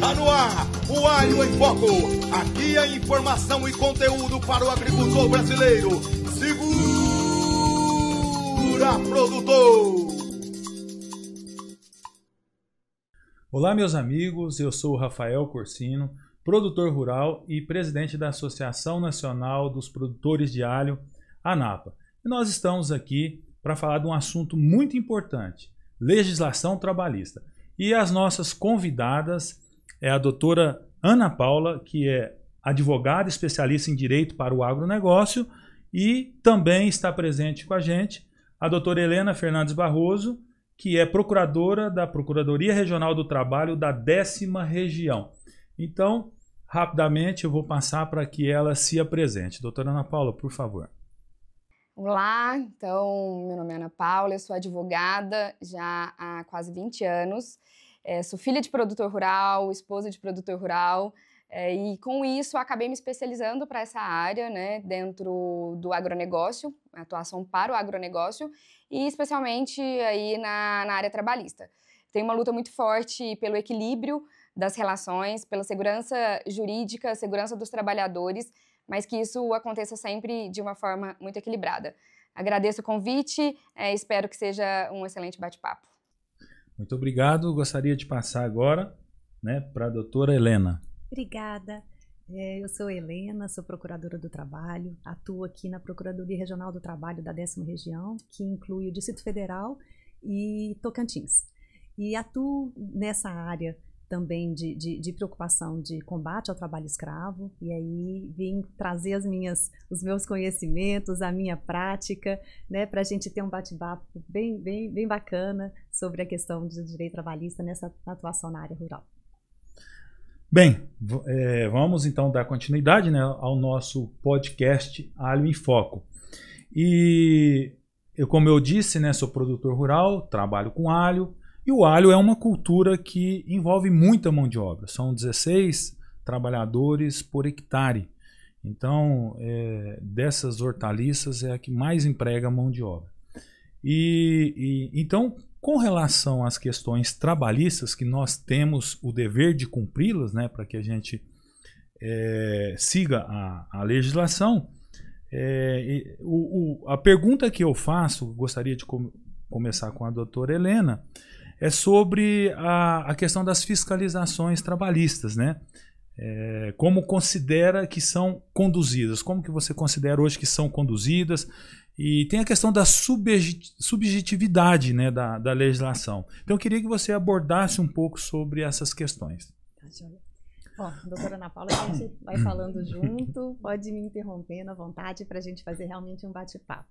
Está no ar, o Alho em Foco. Aqui é informação e conteúdo para o agricultor brasileiro. Segura, produtor! Olá, meus amigos. Eu sou o Rafael Corsino, produtor rural e presidente da Associação Nacional dos Produtores de Alho, ANAPA. E nós estamos aqui para falar de um assunto muito importante, legislação trabalhista. E as nossas convidadas é a doutora Ana Paula, que é advogada especialista em direito para o agronegócio, e também está presente com a gente a doutora Helena Fernandes Barroso, que é procuradora da Procuradoria Regional do Trabalho da 10ª Região. Então, rapidamente eu vou passar para que ela se apresente. Doutora Ana Paula, por favor. Olá, então, meu nome é Ana Paula, eu sou advogada já há quase 20 anos, sou filha de produtor rural, esposa de produtor rural, e com isso acabei me especializando para essa área, né, dentro do agronegócio, atuação para o agronegócio, e especialmente aí na área trabalhista. Tem uma luta muito forte pelo equilíbrio das relações, pela segurança jurídica, segurança dos trabalhadores, mas que isso aconteça sempre de uma forma muito equilibrada. Agradeço o convite, espero que seja um excelente bate-papo. Muito obrigado. Gostaria de passar agora, né, para a doutora Helena. Obrigada. Eu sou Helena, sou procuradora do trabalho, atuo aqui na Procuradoria Regional do Trabalho da 10ª Região, que inclui o Distrito Federal e Tocantins. E atuo nessa área também de preocupação de combate ao trabalho escravo, e aí vim trazer os meus conhecimentos, a minha prática, né, para a gente ter um bate-papo bem bacana sobre a questão do direito trabalhista nessa atuação na área rural. Bem, vamos então dar continuidade, né, ao nosso podcast Alho em Foco. E como eu disse, né, sou produtor rural, trabalho com alho. E o alho é uma cultura que envolve muita mão de obra. São 16 trabalhadores por hectare. Então, dessas hortaliças é a que mais emprega mão de obra. Então, com relação às questões trabalhistas, que nós temos o dever de cumpri-las, né, para que a gente siga a legislação, a pergunta que eu faço, gostaria de começar com a doutora Helena, é sobre a questão das fiscalizações trabalhistas, né? Como considera que são conduzidas? Como que você considera hoje que são conduzidas? E tem a questão da subjetividade, né, da legislação. Então eu queria que você abordasse um pouco sobre essas questões. Bom, doutora Ana Paula, a gente vai falando junto, pode me interrompendo à vontade para a gente fazer realmente um bate-papo.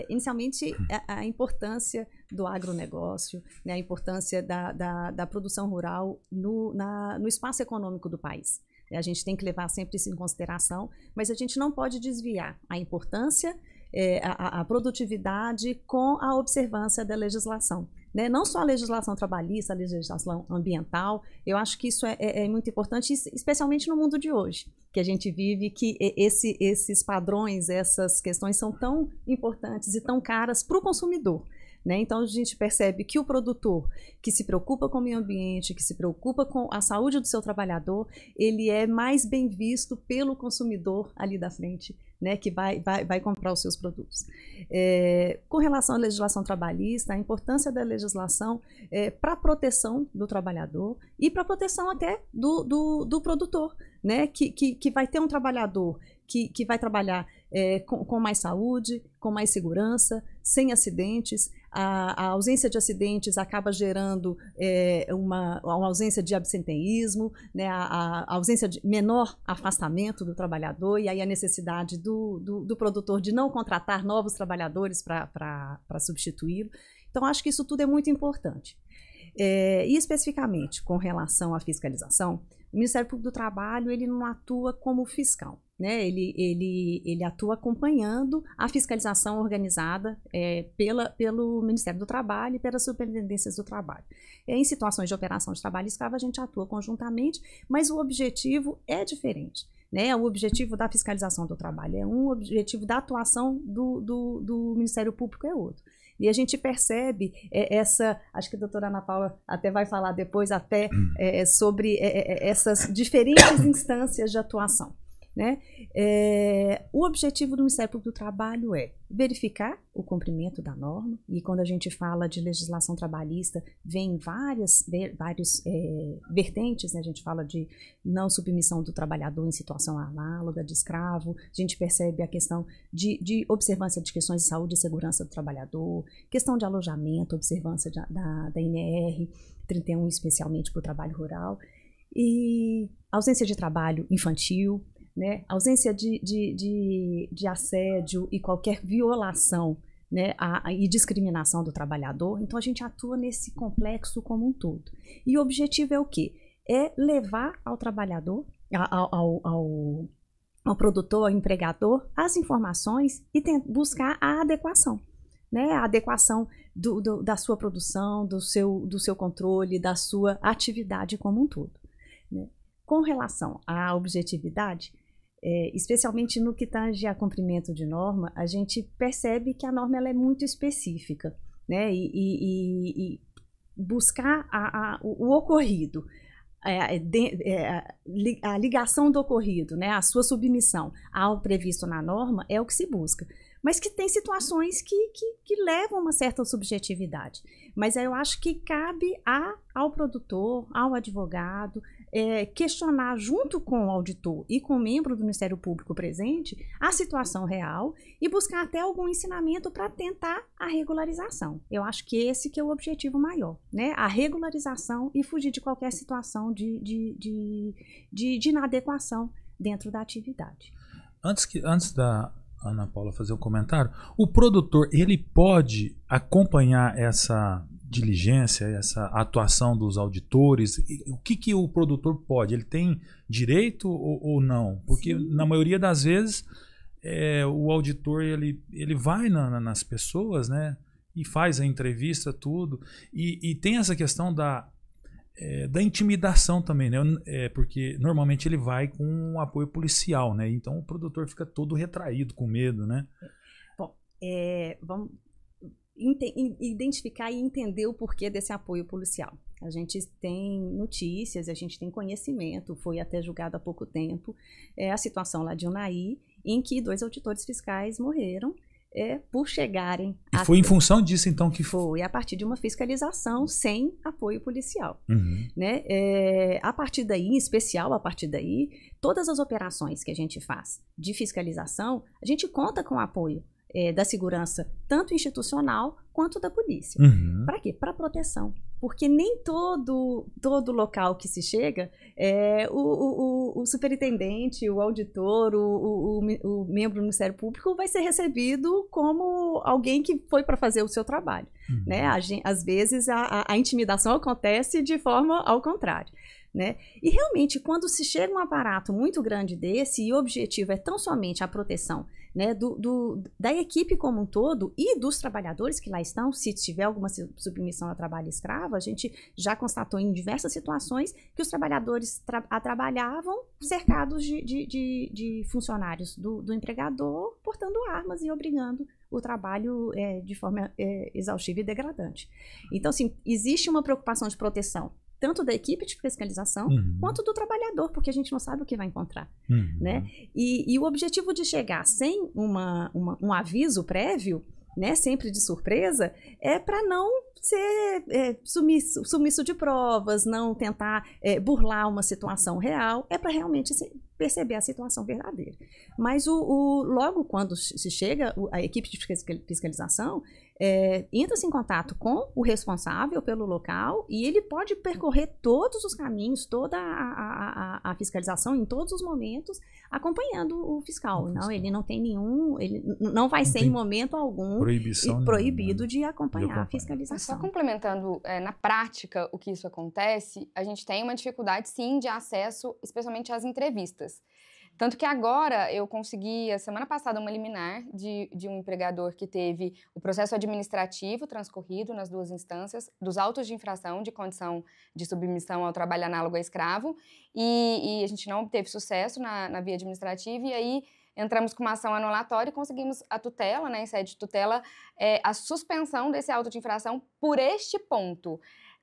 Inicialmente, a importância do agronegócio, né, a importância da produção rural no espaço econômico do país. A gente tem que levar sempre isso em consideração, mas a gente não pode desviar a importância, a produtividade com a observância da legislação. Né? Não só a legislação trabalhista, a legislação ambiental, eu acho que isso é muito importante, especialmente no mundo de hoje, que a gente vive, que esses padrões, essas questões são tão importantes e tão caras para o consumidor. Né? Então a gente percebe que o produtor que se preocupa com o meio ambiente, que se preocupa com a saúde do seu trabalhador, ele é mais bem visto pelo consumidor ali da frente, né, que vai comprar os seus produtos. Com relação à legislação trabalhista, a importância da legislação para a proteção do trabalhador e para a proteção até do produtor, né, que vai ter um trabalhador que vai trabalhar com mais saúde, com mais segurança, sem acidentes. A ausência de acidentes acaba gerando uma ausência de absenteísmo, né, a ausência de menor afastamento do trabalhador, e aí a necessidade do produtor de não contratar novos trabalhadores para substituí-lo. Então, acho que isso tudo é muito importante. E especificamente com relação à fiscalização, o Ministério Público do Trabalho ele não atua como fiscal, né? Ele atua acompanhando a fiscalização organizada pelo Ministério do Trabalho e pelas Superintendências do Trabalho. Em situações de operação de trabalho escravo, a gente atua conjuntamente, mas o objetivo é diferente. Né? O objetivo da fiscalização do trabalho é um, o objetivo da atuação do Ministério Público é outro. E a gente percebe acho que a doutora Ana Paula até vai falar depois sobre essas diferentes instâncias de atuação, né? O objetivo do Ministério Público do Trabalho é verificar o cumprimento da norma, e quando a gente fala de legislação trabalhista, vem vários vertentes, né? A gente fala de não submissão do trabalhador em situação análoga, de escravo, a gente percebe a questão de observância de questões de saúde e segurança do trabalhador, questão de alojamento, observância da NR 31, especialmente para o trabalho rural, e ausência de trabalho infantil, né, ausência de assédio e qualquer violação, né, e discriminação do trabalhador. Então, a gente atua nesse complexo como um todo. E o objetivo é o quê? É levar ao trabalhador, ao produtor, ao empregador, as informações e buscar a adequação. Né, a adequação da sua produção, do seu controle, da sua atividade como um todo. Né. Com relação à objetividade, especialmente no que tange a cumprimento de norma, a gente percebe que a norma ela é muito específica, né? E buscar o ocorrido, a ligação do ocorrido, né? A sua submissão ao previsto na norma é o que se busca. Mas que tem situações que levam uma certa subjetividade. Mas eu acho que cabe ao produtor, ao advogado, questionar junto com o auditor e com o membro do Ministério Público presente a situação real e buscar até algum ensinamento para tentar a regularização. Eu acho que esse que é o objetivo maior, né? A regularização e fugir de qualquer situação de inadequação dentro da atividade. Antes da Ana Paula fazer um comentário, o produtor, ele pode acompanhar essa diligência, essa atuação dos auditores? O que o produtor pode? Ele tem direito ou não? Porque sim, na maioria das vezes o auditor ele vai nas pessoas, né, e faz a entrevista, tudo, e tem essa questão da intimidação também, né? Porque normalmente ele vai com um apoio policial, né? Então o produtor fica todo retraído, com medo, né? Bom, vamos identificar e entender o porquê desse apoio policial. A gente tem notícias, a gente tem conhecimento, foi até julgado há pouco tempo, a situação lá de Unai, em que 2 auditores fiscais morreram por chegarem... E foi em função disso, então, que... Foi a partir de uma fiscalização sem apoio policial. Uhum. Né? A partir daí, em especial a partir daí, todas as operações que a gente faz de fiscalização, a gente conta com o apoio da segurança, tanto institucional quanto da polícia. Uhum. Para quê? Para proteção. Porque nem todo local que se chega, o superintendente, o auditor, o membro do Ministério Público vai ser recebido como alguém que foi para fazer o seu trabalho. Uhum. Né? Às vezes a intimidação acontece de forma ao contrário. Né? E realmente, quando se chega um aparato muito grande desse e o objetivo é tão somente a proteção, né, da equipe como um todo e dos trabalhadores que lá estão, se tiver alguma submissão a trabalho escravo, a gente já constatou em diversas situações que os trabalhadores trabalhavam cercados de funcionários do empregador, portando armas e obrigando o trabalho de forma exaustiva e degradante. Então, assim, existe uma preocupação de proteção tanto da equipe de fiscalização, uhum, quanto do trabalhador, porque a gente não sabe o que vai encontrar. Uhum. Né? E o objetivo de chegar sem um aviso prévio, né, sempre de surpresa, é para não ser sumiço de provas, não tentar burlar uma situação real, é para realmente perceber a situação verdadeira. Mas logo quando se chega, a equipe de fiscalização entra-se em contato com o responsável pelo local e ele pode percorrer todos os caminhos, toda a fiscalização em todos os momentos, acompanhando o fiscal. Não, ele não tem ele não vai ser em momento algum proibido de acompanhar a fiscalização. Só complementando, na prática, o que isso acontece, a gente tem uma dificuldade, sim, de acesso, especialmente às entrevistas. Tanto que agora eu consegui, a semana passada, uma liminar de um empregador que teve o processo administrativo transcorrido nas 2 instâncias, dos autos de infração de condição de submissão ao trabalho análogo a escravo, e a gente não obteve sucesso na via administrativa, e aí entramos com uma ação anulatória e conseguimos a tutela, né, em sede de tutela, a suspensão desse auto de infração por este ponto.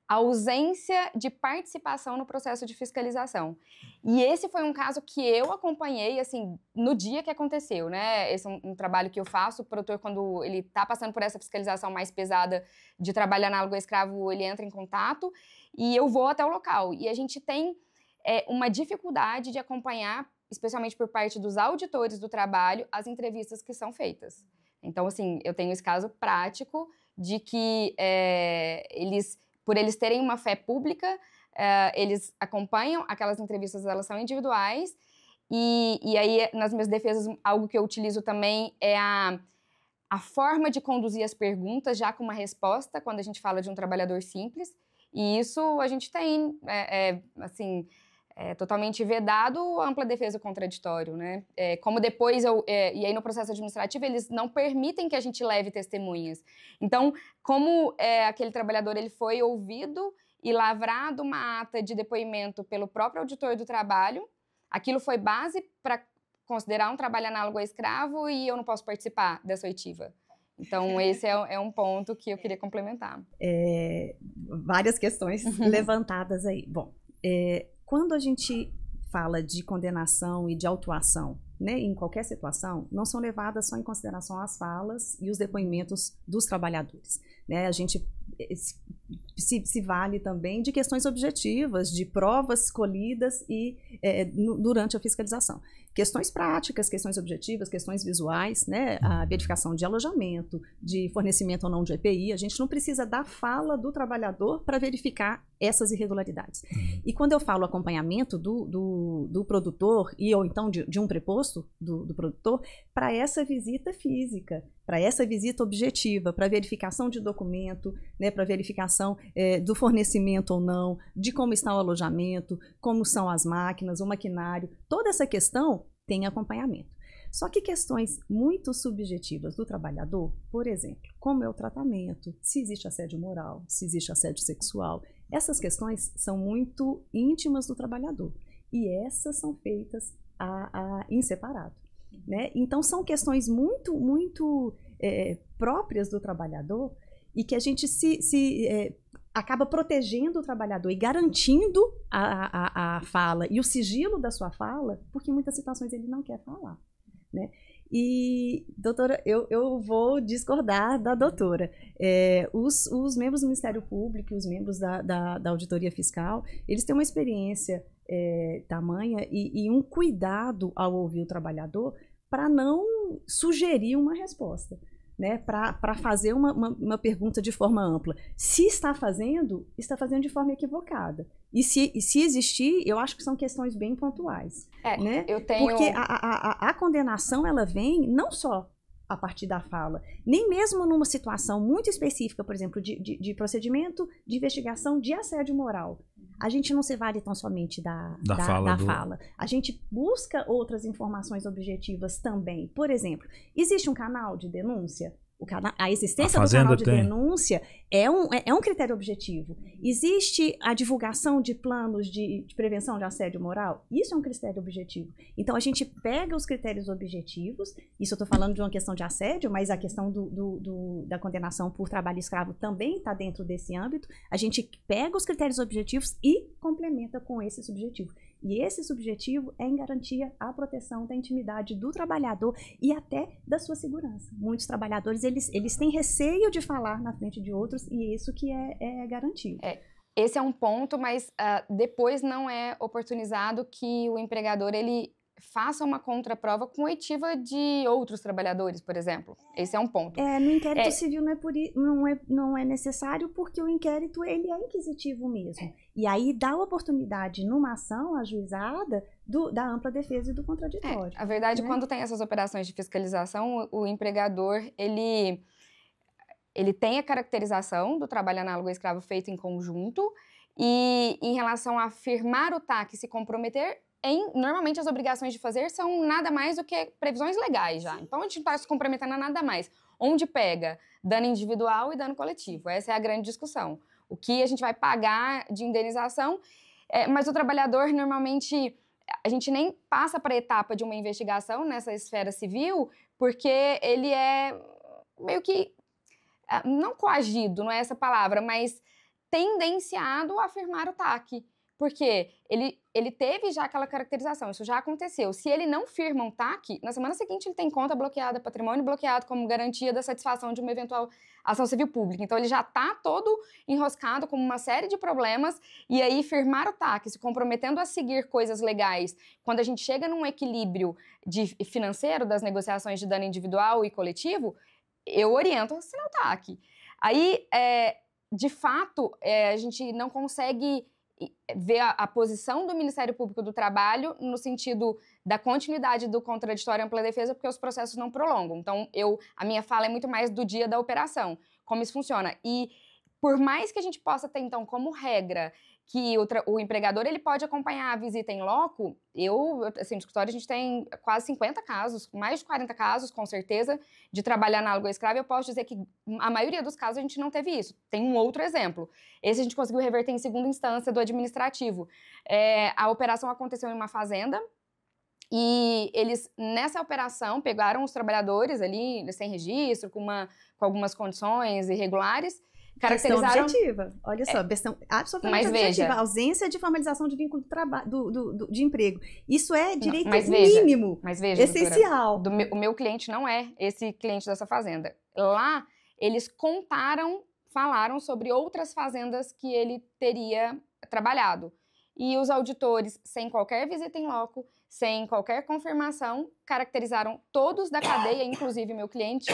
A ausência de participação no processo de fiscalização. E esse foi um caso que eu acompanhei, assim, no dia que aconteceu, né? Esse é um trabalho que eu faço, o produtor, quando ele está passando por essa fiscalização mais pesada de trabalho análogo a escravo, ele entra em contato e eu vou até o local. E a gente tem uma dificuldade de acompanhar, especialmente por parte dos auditores do trabalho, as entrevistas que são feitas. Então, assim, eu tenho esse caso prático de que por eles terem uma fé pública, eles acompanham aquelas entrevistas, elas são individuais, e aí, nas minhas defesas, algo que eu utilizo também é a forma de conduzir as perguntas, já com uma resposta, quando a gente fala de um trabalhador simples, e isso a gente tem, totalmente vedado ampla defesa contraditório, né? Como depois, e aí no processo administrativo, eles não permitem que a gente leve testemunhas. Então, como aquele trabalhador ele foi ouvido e lavrado uma ata de depoimento pelo próprio auditor do trabalho, aquilo foi base para considerar um trabalho análogo a escravo e eu não posso participar dessa oitiva. Então, esse é um ponto que eu queria complementar. Várias questões levantadas aí. Bom, quando a gente fala de condenação e de autuação, né, em qualquer situação, não são levadas só em consideração as falas e os depoimentos dos trabalhadores, né? A gente se vale também de questões objetivas, de provas colhidas durante a fiscalização. Questões práticas, questões objetivas, questões visuais, né? A verificação de alojamento, de fornecimento ou não de EPI, a gente não precisa da fala do trabalhador para verificar essas irregularidades. E quando eu falo acompanhamento do produtor ou então de um preposto do produtor, para essa visita física, para essa visita objetiva, para verificação de documento, né, para verificação do fornecimento ou não, de como está o alojamento, como são as máquinas, o maquinário, toda essa questão tem acompanhamento. Só que questões muito subjetivas do trabalhador, por exemplo, como é o tratamento, se existe assédio moral, se existe assédio sexual, essas questões são muito íntimas do trabalhador e essas são feitas em separado, né? Então são questões muito próprias do trabalhador e que a gente acaba protegendo o trabalhador e garantindo a fala e o sigilo da sua fala, porque em muitas situações ele não quer falar, né? E, doutora, eu vou discordar da doutora. Os membros do Ministério Público, os membros da Auditoria Fiscal, eles têm uma experiência tamanha e um cuidado ao ouvir o trabalhador para não sugerir uma resposta, né, para fazer uma pergunta de forma ampla. Se está fazendo de forma equivocada. E se existir, eu acho que são questões bem pontuais. Né? Porque a condenação, ela vem não só a partir da fala, nem mesmo numa situação muito específica, por exemplo, de procedimento de investigação de assédio moral. A gente não se vale tão somente da fala. A gente busca outras informações objetivas também. Por exemplo, existe um canal de denúncia? A existência do canal de denúncia é um critério objetivo. Existe a divulgação de planos de prevenção de assédio moral? Isso é um critério objetivo. Então, a gente pega os critérios objetivos, isso eu estou falando de uma questão de assédio, mas a questão da condenação por trabalho escravo também está dentro desse âmbito. A gente pega os critérios objetivos e complementa com esse subjetivo. E esse subjetivo é em garantia à proteção da intimidade do trabalhador e até da sua segurança. Muitos trabalhadores, eles têm receio de falar na frente de outros e isso que é garantido. Esse é um ponto, mas depois não é oportunizado que o empregador ele faça uma contraprova com oitiva de outros trabalhadores, por exemplo. Esse é um ponto. No inquérito civil não é necessário porque o inquérito ele é inquisitivo mesmo. E aí dá oportunidade numa ação ajuizada da ampla defesa e do contraditório. A verdade, né? Quando tem essas operações de fiscalização, o empregador, ele tem a caracterização do trabalho análogo a escravo feito em conjunto e em relação a firmar o TAC e se comprometer, normalmente as obrigações de fazer são nada mais do que previsões legais já. Então, a gente não está se comprometendo a nada mais. Onde pega? Dano individual e dano coletivo. Essa é a grande discussão. O que a gente vai pagar de indenização, mas o trabalhador normalmente a gente nem passa para a etapa de uma investigação nessa esfera civil, porque ele é meio que, não coagido, não é essa palavra, mas tendenciado a firmar o TAC. Porque ele teve já aquela caracterização, isso já aconteceu. Se ele não firma um TAC, na semana seguinte ele tem conta bloqueada, patrimônio bloqueado como garantia da satisfação de uma eventual ação civil pública. Então ele já está todo enroscado com uma série de problemas, e aí firmar o TAC, se comprometendo a seguir coisas legais, quando a gente chega num equilíbrio financeiro das negociações de dano individual e coletivo, eu oriento a assinar o TAC. Aí, de fato, a gente não consegue ver a posição do Ministério Público do Trabalho no sentido da continuidade do contraditório ampla defesa, porque os processos não prolongam. Então, a minha fala é muito mais do dia da operação, como isso funciona. E por mais que a gente possa ter, então, como regra que o empregador ele pode acompanhar a visita em loco, assim, no escritório a gente tem quase 50 casos, mais de 40 casos, com certeza, de trabalho análogo a escravo. Eu posso dizer que a maioria dos casos a gente não teve isso. Tem um outro exemplo. Esse a gente conseguiu reverter em segunda instância do administrativo. A operação aconteceu em uma fazenda, e eles, nessa operação, pegaram os trabalhadores ali, sem registro, com algumas condições irregulares, caracterizaram... Questão objetiva. Olha só, questão absolutamente objetiva. Veja, ausência de formalização de vínculo de emprego. Isso é direito mínimo, essencial. Doutora, o meu cliente não é esse cliente dessa fazenda. Lá, eles falaram sobre outras fazendas que ele teria trabalhado. E os auditores, sem qualquer visita em loco, sem qualquer confirmação, caracterizaram todos da cadeia, inclusive meu cliente,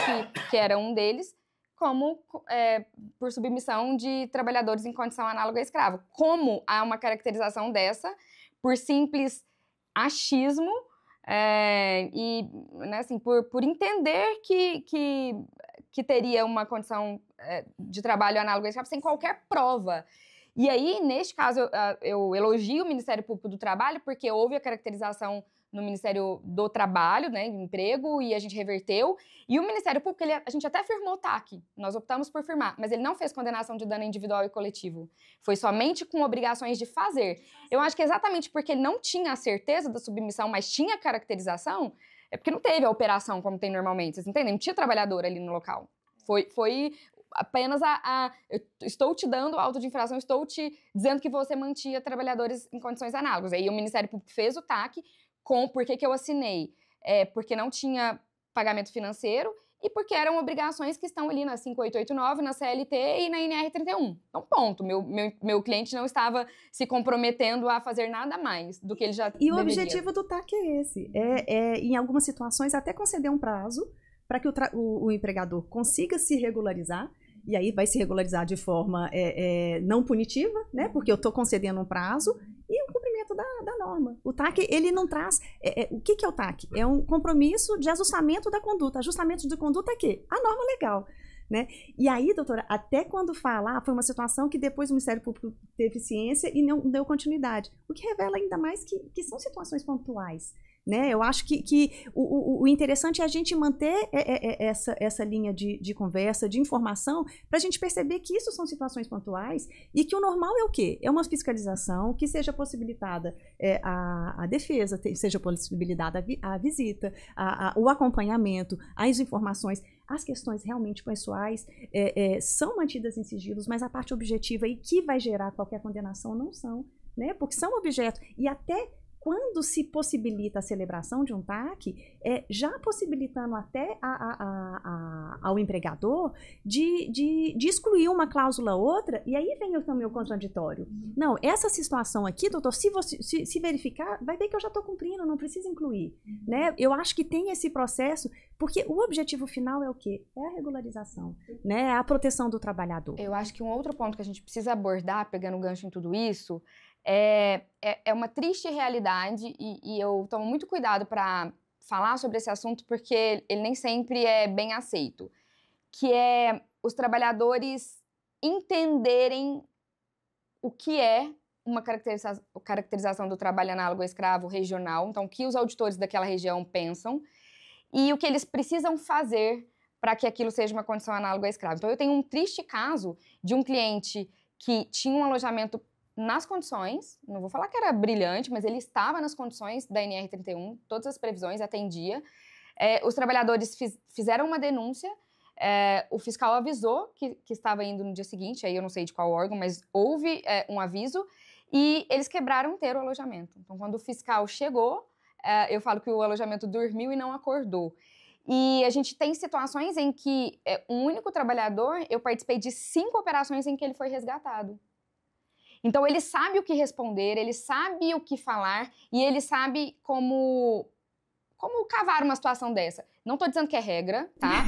que era um deles, como por submissão de trabalhadores em condição análoga a escravo. Como há uma caracterização dessa, por simples achismo, e né, assim, por entender que teria uma condição de trabalho análogo a escravo sem qualquer prova. E aí, neste caso, eu elogio o Ministério Público do Trabalho, porque houve a caracterização no Ministério do Trabalho, né, emprego, e a gente reverteu. E o Ministério Público, a gente até firmou o TAC, nós optamos por firmar, mas ele não fez condenação de dano individual e coletivo. Foi somente com obrigações de fazer. Eu acho que exatamente porque ele não tinha a certeza da submissão, mas tinha a caracterização, é porque não teve a operação como tem normalmente, vocês entendem? Não tinha trabalhador ali no local. Foi apenas eu estou te dando auto de infração, estou te dizendo que você mantinha trabalhadores em condições análogas. Aí o Ministério Público fez o TAC, por que eu assinei? Porque não tinha pagamento financeiro e porque eram obrigações que estão ali na 5889, na CLT e na NR31. Então, ponto. Meu cliente não estava se comprometendo a fazer nada mais do que ele já deveria. E o objetivo do TAC é esse. Em algumas situações, até conceder um prazo para que o empregador consiga se regularizar. E aí vai se regularizar de forma não punitiva, né? Porque eu estou concedendo um prazo e o cumprimento da norma. O TAC, ele não traz... o que é o TAC? É um compromisso de ajustamento da conduta. Ajustamento de conduta é o quê? A norma legal. Né? E aí, doutora, até quando fala, foi uma situação que depois o Ministério Público teve ciência e não deu continuidade. O que revela ainda mais que são situações pontuais. Né? Eu acho que o interessante é a gente manter essa linha de conversa, de informação, para a gente perceber que isso são situações pontuais e que o normal é o quê? É uma fiscalização que seja possibilitada a defesa, seja possibilitada a visita, o acompanhamento, as informações. As questões realmente pessoais são mantidas em sigilos, mas a parte objetiva e que vai gerar qualquer condenação não são, né? Porque são objetos e até quando se possibilita a celebração de um TAC, já possibilitando até ao empregador de excluir uma cláusula ou outra, e aí vem o meu contraditório. Não, essa situação aqui, doutor, se verificar, vai ver que eu já estou cumprindo, não precisa incluir. Né? Eu acho que tem esse processo, porque o objetivo final é o quê? É a regularização, né? É a proteção do trabalhador. Eu acho que um outro ponto que a gente precisa abordar, pegando o gancho em tudo isso, é uma triste realidade e eu tomo muito cuidado para falar sobre esse assunto porque ele nem sempre é bem aceito, que é os trabalhadores entenderem o que é uma caracterização do trabalho análogo a escravo regional, então o que os auditores daquela região pensam e o que eles precisam fazer para que aquilo seja uma condição análoga a escravo. Então eu tenho um triste caso de um cliente que tinha um alojamento nas condições, não vou falar que era brilhante, mas ele estava nas condições da NR31, todas as previsões, atendia. Os trabalhadores fizeram uma denúncia, o fiscal avisou que estava indo no dia seguinte, aí eu não sei de qual órgão, mas houve um aviso, e eles quebraram inteiro o alojamento. Então, quando o fiscal chegou, eu falo que o alojamento dormiu e não acordou. E a gente tem situações em que um único trabalhador, eu participei de 5 operações em que ele foi resgatado. Então, ele sabe o que responder, ele sabe o que falar e ele sabe como cavar uma situação dessa. Não tô dizendo que é regra, tá?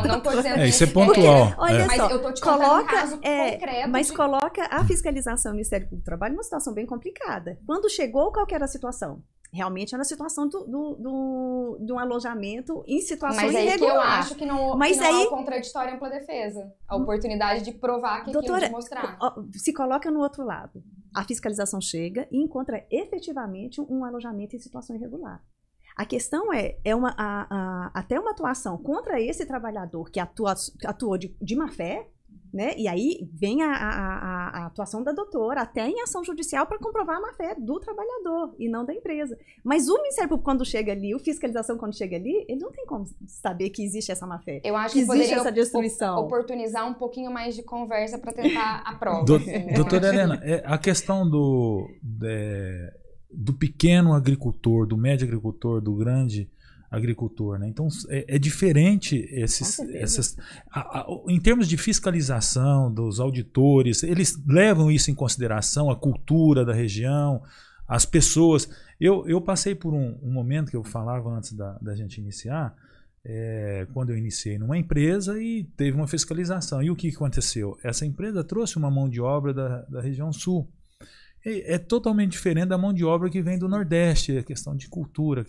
Não tô dizendo que isso é pontual. Olha mas só, eu tô te contando um caso concreto. Mas coloca a fiscalização do Ministério Público do Trabalho numa situação bem complicada. Quando chegou, qual que era a situação? Realmente era a situação de um alojamento em situação irregular. Mas aí que eu acho que não é contraditório ampla defesa. A oportunidade de provar que doutora, de mostrar. Se coloca no outro lado. A fiscalização chega e encontra efetivamente um alojamento em situação irregular. A questão até uma atuação contra esse trabalhador que atuou de má fé, né? E aí vem a atuação da doutora, até em ação judicial, para comprovar a má-fé do trabalhador e não da empresa. Mas o Ministério Público, quando chega ali, o fiscalização, quando chega ali, ele não tem como saber que existe essa má-fé. Eu acho que existe essa destruição. Oportunizar um pouquinho mais de conversa para tentar a prova. Doutora Helena, a questão do pequeno agricultor, do médio agricultor, do grande agricultor, né? Então é diferente em termos de fiscalização dos auditores, eles levam isso em consideração, a cultura da região, as pessoas. Eu passei por um momento que eu falava antes da gente iniciar, quando eu iniciei numa empresa e teve uma fiscalização. E o que aconteceu? Essa empresa trouxe uma mão de obra da região sul. É totalmente diferente da mão de obra que vem do Nordeste, a questão de cultura,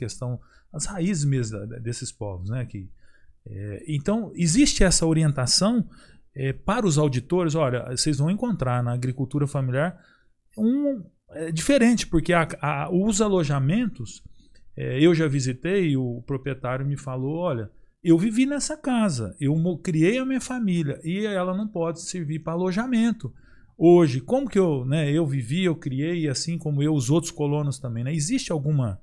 as raízes mesmo desses povos, né? Então, existe essa orientação para os auditores. Olha, vocês vão encontrar na agricultura familiar diferente, porque os alojamentos, eu já visitei e o proprietário me falou, olha, eu vivi nessa casa, eu criei a minha família e ela não pode servir para alojamento. Hoje, como que eu vivi, eu criei, assim como os outros colonos também, né? Existe alguma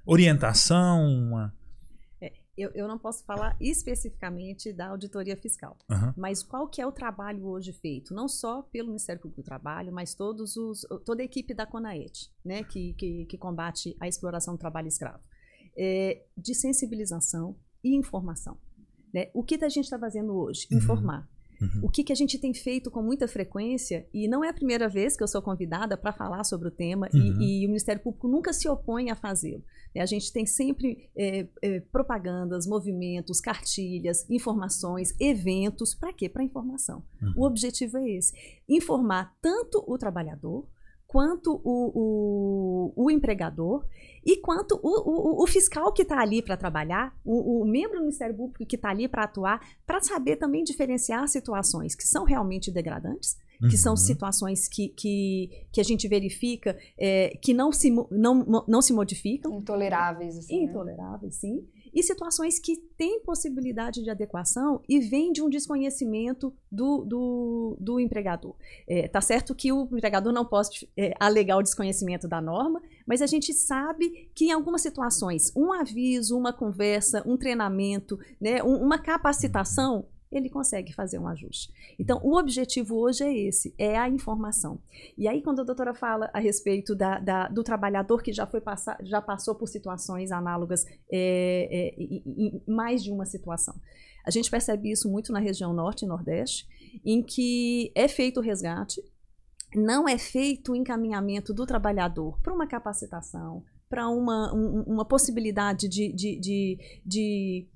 orientação? Eu não posso falar especificamente da auditoria fiscal, mas qual que é o trabalho hoje feito? Não só pelo Ministério Público do Trabalho, mas toda a equipe da CONAET, né, que combate a exploração do trabalho escravo. De sensibilização e informação. Né? O que a gente está fazendo hoje? Informar. O que a gente tem feito com muita frequência, e não é a primeira vez que eu sou convidada para falar sobre o tema, e o Ministério Público nunca se opõe a fazê-lo. A gente tem sempre propagandas, movimentos, cartilhas, informações, eventos. Para quê? Para informação. O objetivo é esse. Informar tanto o trabalhador, quanto o empregador e quanto o fiscal que está ali para trabalhar, o membro do Ministério Público que está ali para atuar, para saber também diferenciar situações que são realmente degradantes, que são situações que a gente verifica que não se modificam. Intoleráveis. Assim, intoleráveis, sim. E situações que têm possibilidade de adequação e vêm de um desconhecimento do empregador. Tá certo que o empregador não pode alegar o desconhecimento da norma, mas a gente sabe que em algumas situações, um aviso, uma conversa, um treinamento, né, uma capacitação, ele consegue fazer um ajuste. Então, o objetivo hoje é esse, é a informação. E aí, quando a doutora fala a respeito do trabalhador que já passou por situações análogas em mais de uma situação, a gente percebe isso muito na região norte e nordeste, em que é feito o resgate, não é feito o encaminhamento do trabalhador para uma capacitação, para uma possibilidade de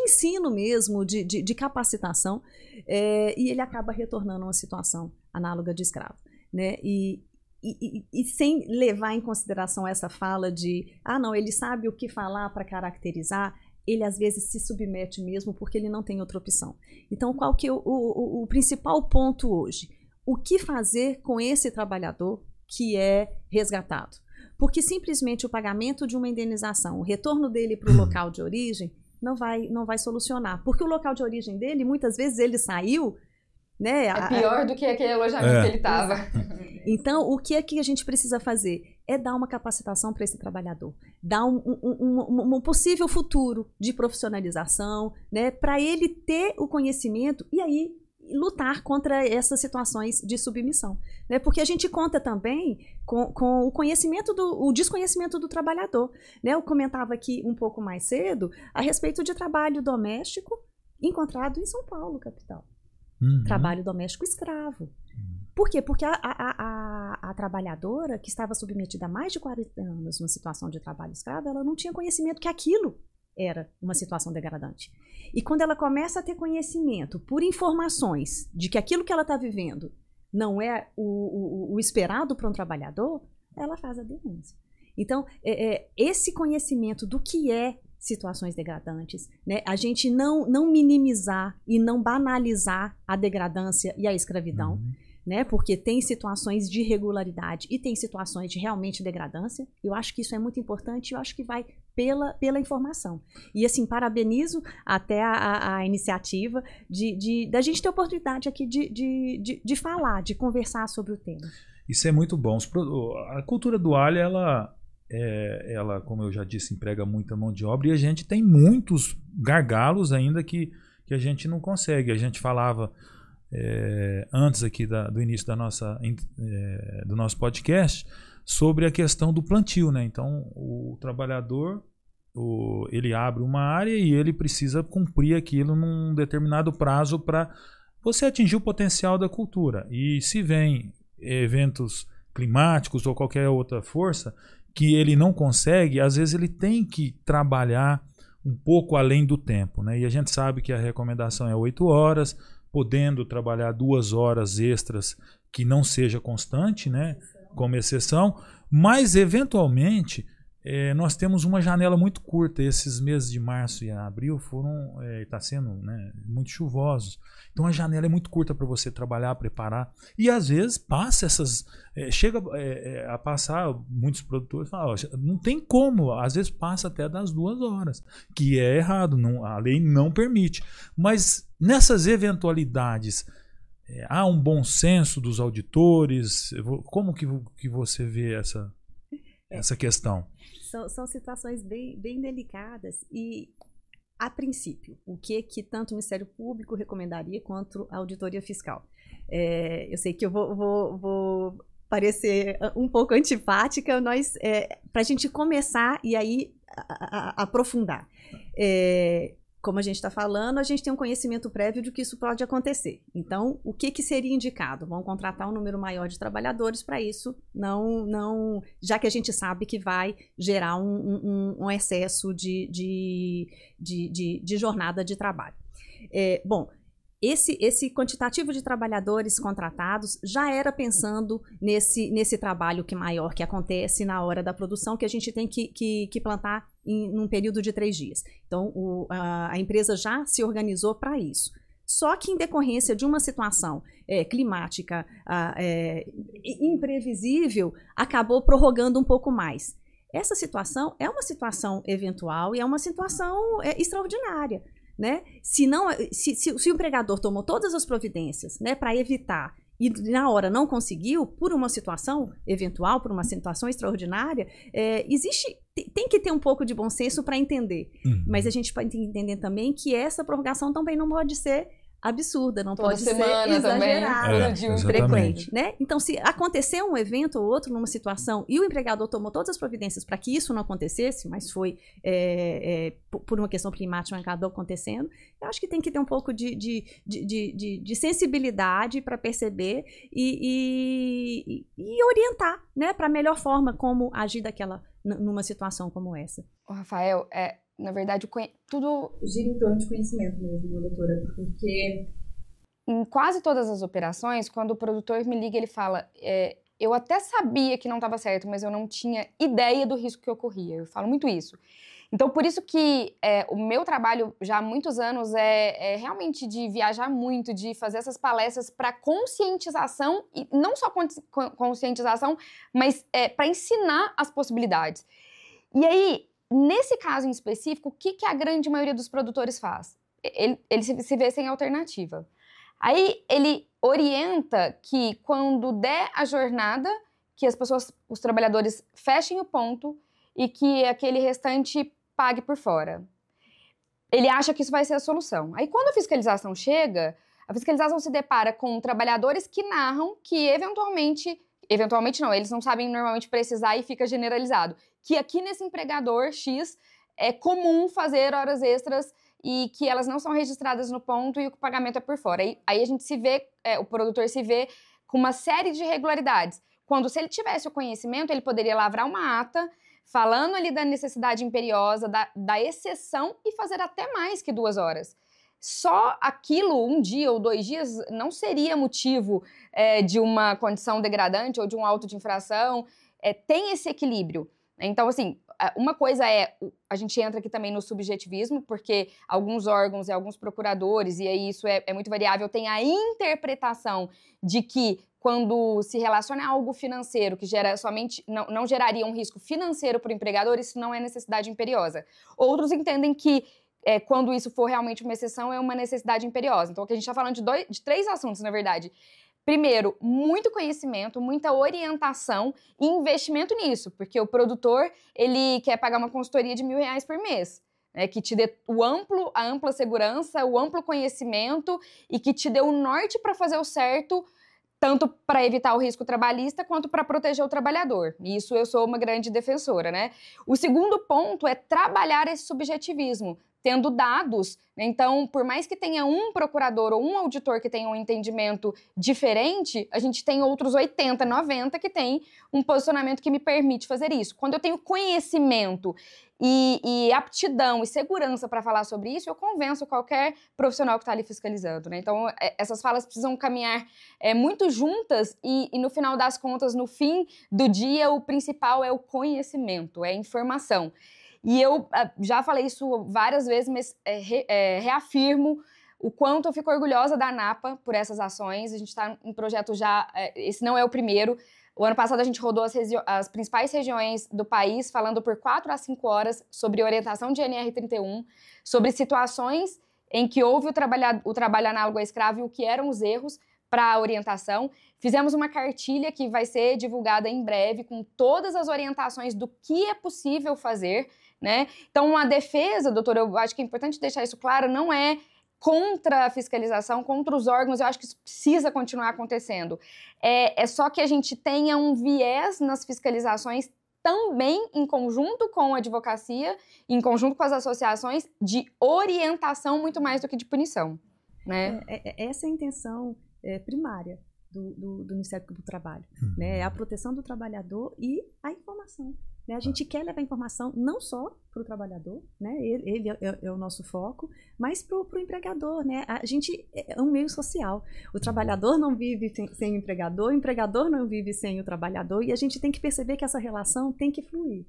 ensino mesmo, de capacitação, e ele acaba retornando a uma situação análoga de escravo, né? E sem levar em consideração essa fala de, não, ele sabe o que falar para caracterizar, ele às vezes se submete mesmo porque ele não tem outra opção. Então, qual que é o principal ponto hoje? O que fazer com esse trabalhador que é resgatado? Porque simplesmente o pagamento de uma indenização, o retorno dele para o local de origem, não vai solucionar, porque o local de origem dele, muitas vezes ele saiu né? É pior do que aquele alojamento que ele estava. Então, o que é que a gente precisa fazer? É dar uma capacitação para esse trabalhador, dar um possível futuro de profissionalização, né? Para ele ter o conhecimento e aí lutar contra essas situações de submissão, né? Porque a gente conta também com o conhecimento o desconhecimento do trabalhador, né? Eu comentava aqui um pouco mais cedo a respeito de trabalho doméstico encontrado em São Paulo, capital. Trabalho doméstico escravo. Por quê? Porque a trabalhadora que estava submetida a mais de 40 anos numa situação de trabalho escravo, ela não tinha conhecimento que aquilo era uma situação degradante. E quando ela começa a ter conhecimento por informações de que aquilo que ela está vivendo não é o esperado para um trabalhador, ela faz a denúncia. Então, esse conhecimento do que é situações degradantes, né? A gente não minimizar e não banalizar a degradância e a escravidão, né? Porque tem situações de irregularidade e tem situações de realmente degradância. Eu acho que isso é muito importante e eu acho que vai pela informação. E assim, parabenizo até a iniciativa da gente ter a oportunidade aqui de falar, de conversar sobre o tema. Isso é muito bom. A cultura do alho, ela, como eu já disse, emprega muita mão de obra e a gente tem muitos gargalos ainda que a gente não consegue. A gente falava antes aqui do início do nosso podcast sobre a questão do plantio, né? Então, o trabalhador ele abre uma área e ele precisa cumprir aquilo num determinado prazo para você atingir o potencial da cultura. E se vem eventos climáticos ou qualquer outra força que ele não consegue, às vezes ele tem que trabalhar um pouco além do tempo, né? E a gente sabe que a recomendação é 8 horas, podendo trabalhar 2 horas extras que não seja constante, né? Como exceção, mas eventualmente nós temos uma janela muito curta. Esses meses de março e abril está sendo, né, muito chuvosos. Então a janela é muito curta para você trabalhar, preparar. E às vezes passa chega a passar, muitos produtores falam, não tem como, às vezes passa até das 2 horas, que é errado, a lei não permite. Mas nessas eventualidades, há um bom senso dos auditores? Como que você vê essa questão? São situações bem delicadas e, a princípio, o que tanto o Ministério Público recomendaria quanto a Auditoria Fiscal? Eu sei que eu vou parecer um pouco antipática, para a gente começar e aí aprofundar. Como a gente está falando, a gente tem um conhecimento prévio de que isso pode acontecer. Então, o que seria indicado? Vão contratar um número maior de trabalhadores para isso, já que a gente sabe que vai gerar um excesso de jornada de trabalho. Bom, esse quantitativo de trabalhadores contratados já era pensando nesse trabalho maior que acontece na hora da produção, que a gente tem que plantar num período de 3 dias. Então, a empresa já se organizou para isso. Só que em decorrência de uma situação climática imprevisível, acabou prorrogando um pouco mais. Essa situação é uma situação eventual e é uma situação extraordinária. Né? Se o empregador tomou todas as providências, né, para evitar e na hora não conseguiu, por uma situação eventual, por uma situação extraordinária, tem que ter um pouco de bom senso para entender. Mas a gente pode entender também que essa prorrogação também não pode ser absurda, não toda pode semana ser exagerada, frequente, né? Então, se acontecer um evento ou outro numa situação e o empregador tomou todas as providências para que isso não acontecesse, mas foi por uma questão climática acabou acontecendo, eu acho que tem que ter um pouco de sensibilidade para perceber e orientar, né, para a melhor forma como agir numa situação como essa. Rafael, na verdade, tudo gira em torno de conhecimento mesmo, doutora, porque em quase todas as operações, quando o produtor me liga, ele fala, eu até sabia que não estava certo, mas eu não tinha ideia do risco que ocorria. Eu falo muito isso. Então, por isso que o meu trabalho já há muitos anos é realmente de viajar muito, de fazer essas palestras para conscientização, e não só conscientização, mas para ensinar as possibilidades. E aí, nesse caso em específico, o que a grande maioria dos produtores faz? Ele se vê sem alternativa. Aí ele orienta que quando der a jornada, que os trabalhadores fechem o ponto e que aquele restante pague por fora. Ele acha que isso vai ser a solução. Aí quando a fiscalização chega, a fiscalização se depara com trabalhadores que narram que eventualmente não, eles não sabem normalmente precisar e fica generalizado, que aqui nesse empregador X é comum fazer horas extras e que elas não são registradas no ponto e o pagamento é por fora. Aí a gente se vê, o produtor se vê com uma série de irregularidades. Quando, se ele tivesse o conhecimento, ele poderia lavrar uma ata falando ali da necessidade imperiosa, da exceção e fazer até mais que 2 horas. Só aquilo, 1 dia ou 2 dias, não seria motivo de uma condição degradante ou de um auto de infração. Tem esse equilíbrio. Então, assim, uma coisa a gente entra aqui também no subjetivismo, porque alguns órgãos e alguns procuradores, e aí isso é muito variável, tem a interpretação de que quando se relaciona a algo financeiro que gera somente, não geraria um risco financeiro para o empregador, isso não é necessidade imperiosa. Outros entendem que quando isso for realmente uma exceção, é uma necessidade imperiosa. Então, aqui a gente está falando de 3 assuntos, na verdade. Primeiro, muito conhecimento, muita orientação e investimento nisso, porque o produtor, ele quer pagar uma consultoria de R$1.000 por mês, né, que te dê a ampla segurança, o amplo conhecimento e que te dê o norte para fazer o certo, tanto para evitar o risco trabalhista quanto para proteger o trabalhador. E isso eu sou uma grande defensora, né? O segundo ponto é trabalhar esse subjetivismo, tendo dados, né? Então, por mais que tenha um procurador ou um auditor que tenha um entendimento diferente, a gente tem outros 80, 90 que tem um posicionamento que me permite fazer isso. Quando eu tenho conhecimento e aptidão e segurança para falar sobre isso, eu convenço qualquer profissional que está ali fiscalizando, né? Então, essas falas precisam caminhar muito juntas e, no final das contas, no fim do dia, o principal é o conhecimento, é a informação. E eu já falei isso várias vezes, mas reafirmo o quanto eu fico orgulhosa da ANAPA por essas ações. A gente está em projeto já, esse não é o primeiro. O ano passado a gente rodou as principais regiões do país, falando por 4 a 5 horas sobre orientação de NR31, sobre situações em que houve o trabalho análogo a escravo e o que eram os erros para a orientação. Fizemos uma cartilha que vai ser divulgada em breve com todas as orientações do que é possível fazer, né? Então, a defesa, doutora, eu acho que é importante deixar isso claro, não é contra a fiscalização, contra os órgãos, eu acho que isso precisa continuar acontecendo. É só que a gente tenha um viés nas fiscalizações também em conjunto com a advocacia, em conjunto com as associações, de orientação muito mais do que de punição, né? Essa é a intenção primária do Ministério Público do Trabalho, né? É a proteção do trabalhador e a informação. Né? A gente quer levar informação não só para o trabalhador, né? Ele é o nosso foco, mas para o empregador, né? A gente é um meio social. O trabalhador não vive sem o empregador não vive sem o trabalhador, e a gente tem que perceber que essa relação tem que fluir.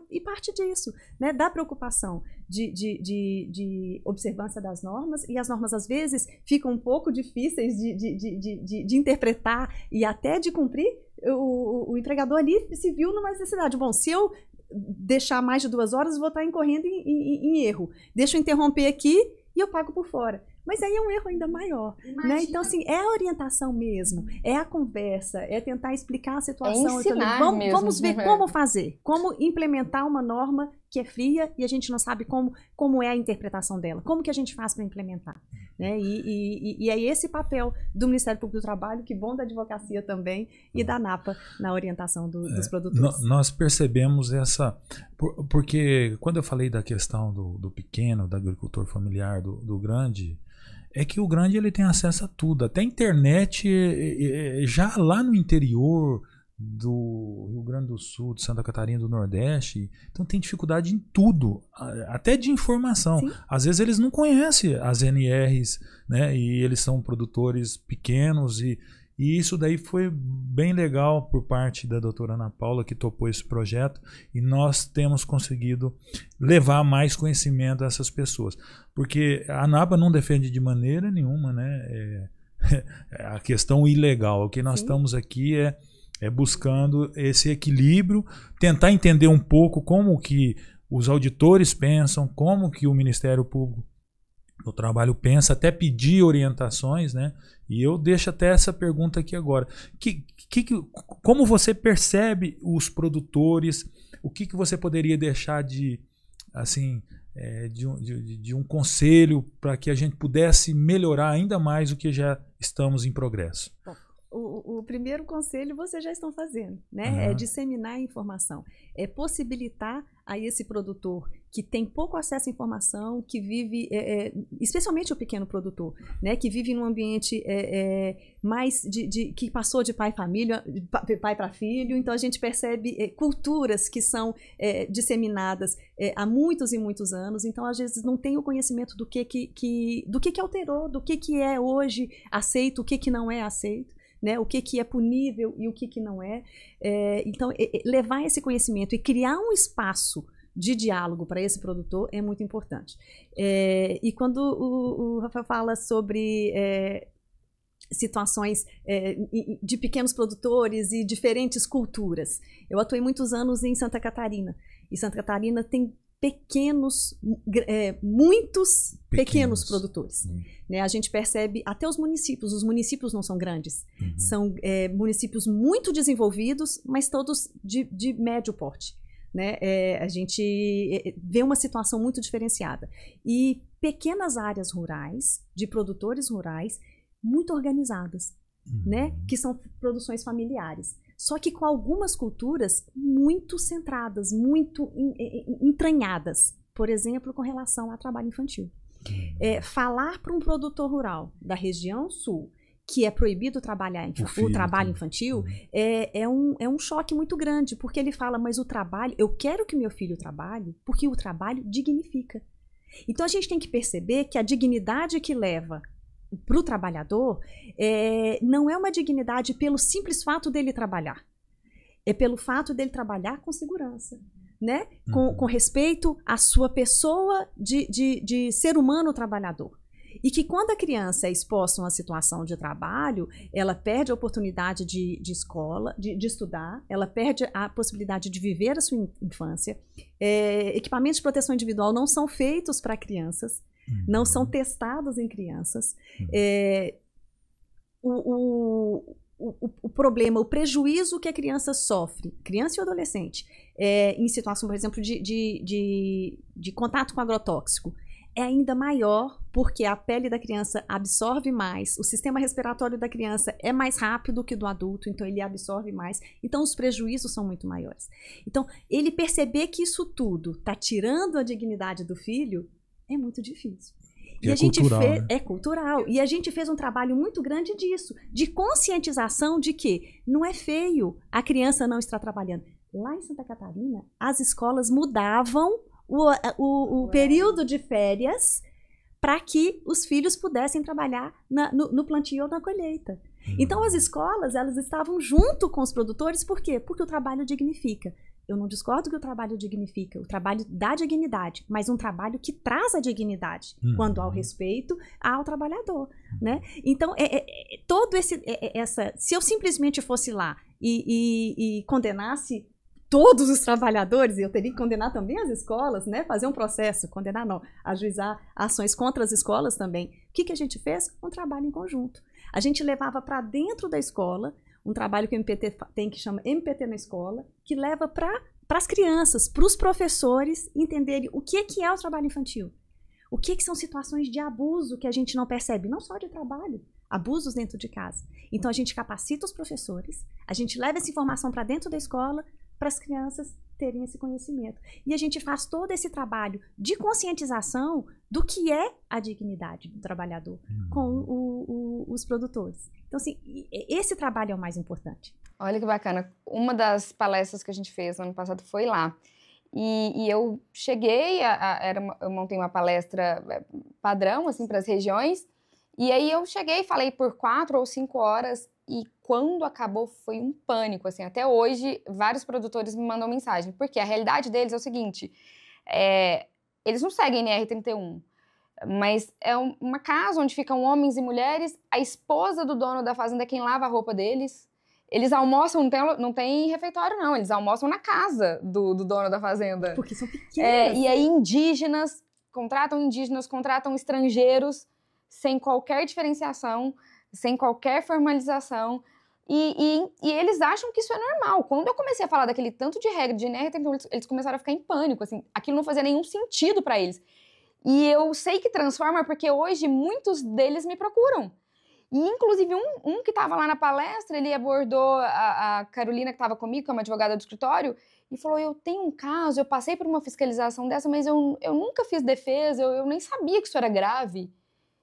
E parte disso, né? Da preocupação de observância das normas, e as normas às vezes ficam um pouco difíceis de interpretar e até de cumprir. O empregador ali se viu numa necessidade. Bom, se eu deixar mais de 2 horas, vou estar incorrendo em erro. Deixa eu interromper aqui e eu pago por fora. Mas aí é um erro ainda maior, né? Então, assim, é a orientação mesmo, é a conversa, é tentar explicar a situação. Vamos ver como fazer, como implementar uma norma que é fria e a gente não sabe como é a interpretação dela, como que a gente faz para implementar, né? E é esse papel do Ministério Público do Trabalho, que bom da advocacia também, e da ANAPA na orientação dos produtores. Nós percebemos porque quando eu falei da questão do pequeno, do agricultor familiar, do grande, é que o grande ele tem acesso a tudo, até a internet, já lá no interior do Rio Grande do Sul, de Santa Catarina, do Nordeste, então tem dificuldade em tudo, até de informação. Sim. Às vezes eles não conhecem as NRs, né, e eles são produtores pequenos, e isso daí foi bem legal por parte da doutora Ana Paula, que topou esse projeto, e nós temos conseguido levar mais conhecimento a essas pessoas. Porque a ANAPA não defende de maneira nenhuma, né, a questão ilegal. O que nós estamos aqui é buscando esse equilíbrio, tentar entender um pouco como que os auditores pensam, como que o Ministério Público o trabalho pensa, até pedir orientações, né? E eu deixo até essa pergunta aqui agora. Como você percebe os produtores? O que você poderia deixar de, assim, de um conselho para que a gente pudesse melhorar ainda mais o que já estamos em progresso? Bom, o primeiro conselho vocês já estão fazendo, né? É disseminar a informação, é possibilitar a esse produtor que tem pouco acesso à informação, que vive, especialmente o pequeno produtor, né? Que vive num ambiente mais que passou de pai para filho. Então a gente percebe culturas que são disseminadas há muitos e muitos anos. Então às vezes não tem o conhecimento do que alterou, do que é hoje aceito, o que não é aceito. Né, o que é punível e o que não é. Então, levar esse conhecimento e criar um espaço de diálogo para esse produtor é muito importante. E quando o Rafael fala sobre situações de pequenos produtores e diferentes culturas, eu atuei muitos anos em Santa Catarina. E Santa Catarina tem muitos pequenos produtores. Né? A gente percebe até os municípios não são grandes, são municípios muito desenvolvidos, mas todos de médio porte. Né? A gente vê uma situação muito diferenciada. E pequenas áreas rurais, de produtores rurais, muito organizadas, né? Que são produções familiares. Só que com algumas culturas muito centradas, muito entranhadas. Por exemplo, com relação ao trabalho infantil. Falar para um produtor rural da região sul que é proibido trabalhar o trabalho infantil é um choque muito grande, porque ele fala, mas o trabalho, eu quero que meu filho trabalhe, porque o trabalho dignifica. Então a gente tem que perceber que a dignidade que leva para o trabalhador não é uma dignidade pelo simples fato dele trabalhar. É pelo fato dele trabalhar com segurança, né? Com respeito à sua pessoa de ser humano trabalhador. E que quando a criança é exposta a uma situação de trabalho, ela perde a oportunidade de escola, de estudar, ela perde a possibilidade de viver a sua infância. Equipamentos de proteção individual não são feitos para crianças, não são testados em crianças. O problema, o prejuízo que a criança sofre, criança e adolescente, em situação, por exemplo, de contato com agrotóxico, é ainda maior porque a pele da criança absorve mais, o sistema respiratório da criança é mais rápido que do adulto, então ele absorve mais, então os prejuízos são muito maiores. Então, ele perceber que isso tudo está tirando a dignidade do filho é muito difícil. E a gente fez, é cultural. E a gente fez um trabalho muito grande disso, de conscientização de que não é feio a criança não estar trabalhando. Lá em Santa Catarina, as escolas mudavam o período de férias para que os filhos pudessem trabalhar no plantio ou na colheita. Então, as escolas, elas estavam junto com os produtores, por quê? Porque o trabalho dignifica. Eu não discordo que o trabalho dignifica, o trabalho dá dignidade, mas um trabalho que traz a dignidade, quando há o respeito ao trabalhador, né? Então, se eu simplesmente fosse lá e condenasse todos os trabalhadores, eu teria que condenar também as escolas, né? Fazer um processo, condenar não, ajuizar ações contra as escolas também. O que a gente fez? Um trabalho em conjunto. A gente levava para dentro da escola um trabalho que o MPT tem, que chama MPT na Escola, que leva para as crianças, para os professores entenderem o que é o trabalho infantil. O que são situações de abuso que a gente não percebe, não só de trabalho, abusos dentro de casa. Então a gente capacita os professores, a gente leva essa informação para dentro da escola, para as crianças terem esse conhecimento. E a gente faz todo esse trabalho de conscientização do que é a dignidade do trabalhador com os produtores. Então, assim, esse trabalho é o mais importante. Olha que bacana. Uma das palestras que a gente fez no ano passado foi lá. E eu cheguei, eu montei uma palestra padrão, assim, para as regiões. E aí eu cheguei e falei por 4 ou 5 horas. E quando acabou, foi um pânico, assim. Até hoje, vários produtores me mandam mensagem. Porque a realidade deles é o seguinte, eles não seguem NR31, mas é uma casa onde ficam homens e mulheres, a esposa do dono da fazenda é quem lava a roupa deles. Eles almoçam, não tem refeitório não, eles almoçam na casa do dono da fazenda. Porque são pequenos. E aí indígenas, contratam indígenas, contratam estrangeiros, sem qualquer diferenciação, sem qualquer formalização, e eles acham que isso é normal. Quando eu comecei a falar daquele tanto de regra de NR, eles começaram a ficar em pânico, assim, aquilo não fazia nenhum sentido para eles. E eu sei que transforma porque hoje muitos deles me procuram. E, inclusive, um que estava lá na palestra, ele abordou a Carolina, que estava comigo, que é uma advogada do escritório, e falou, eu tenho um caso, eu passei por uma fiscalização dessa, mas eu nunca fiz defesa, eu nem sabia que isso era grave.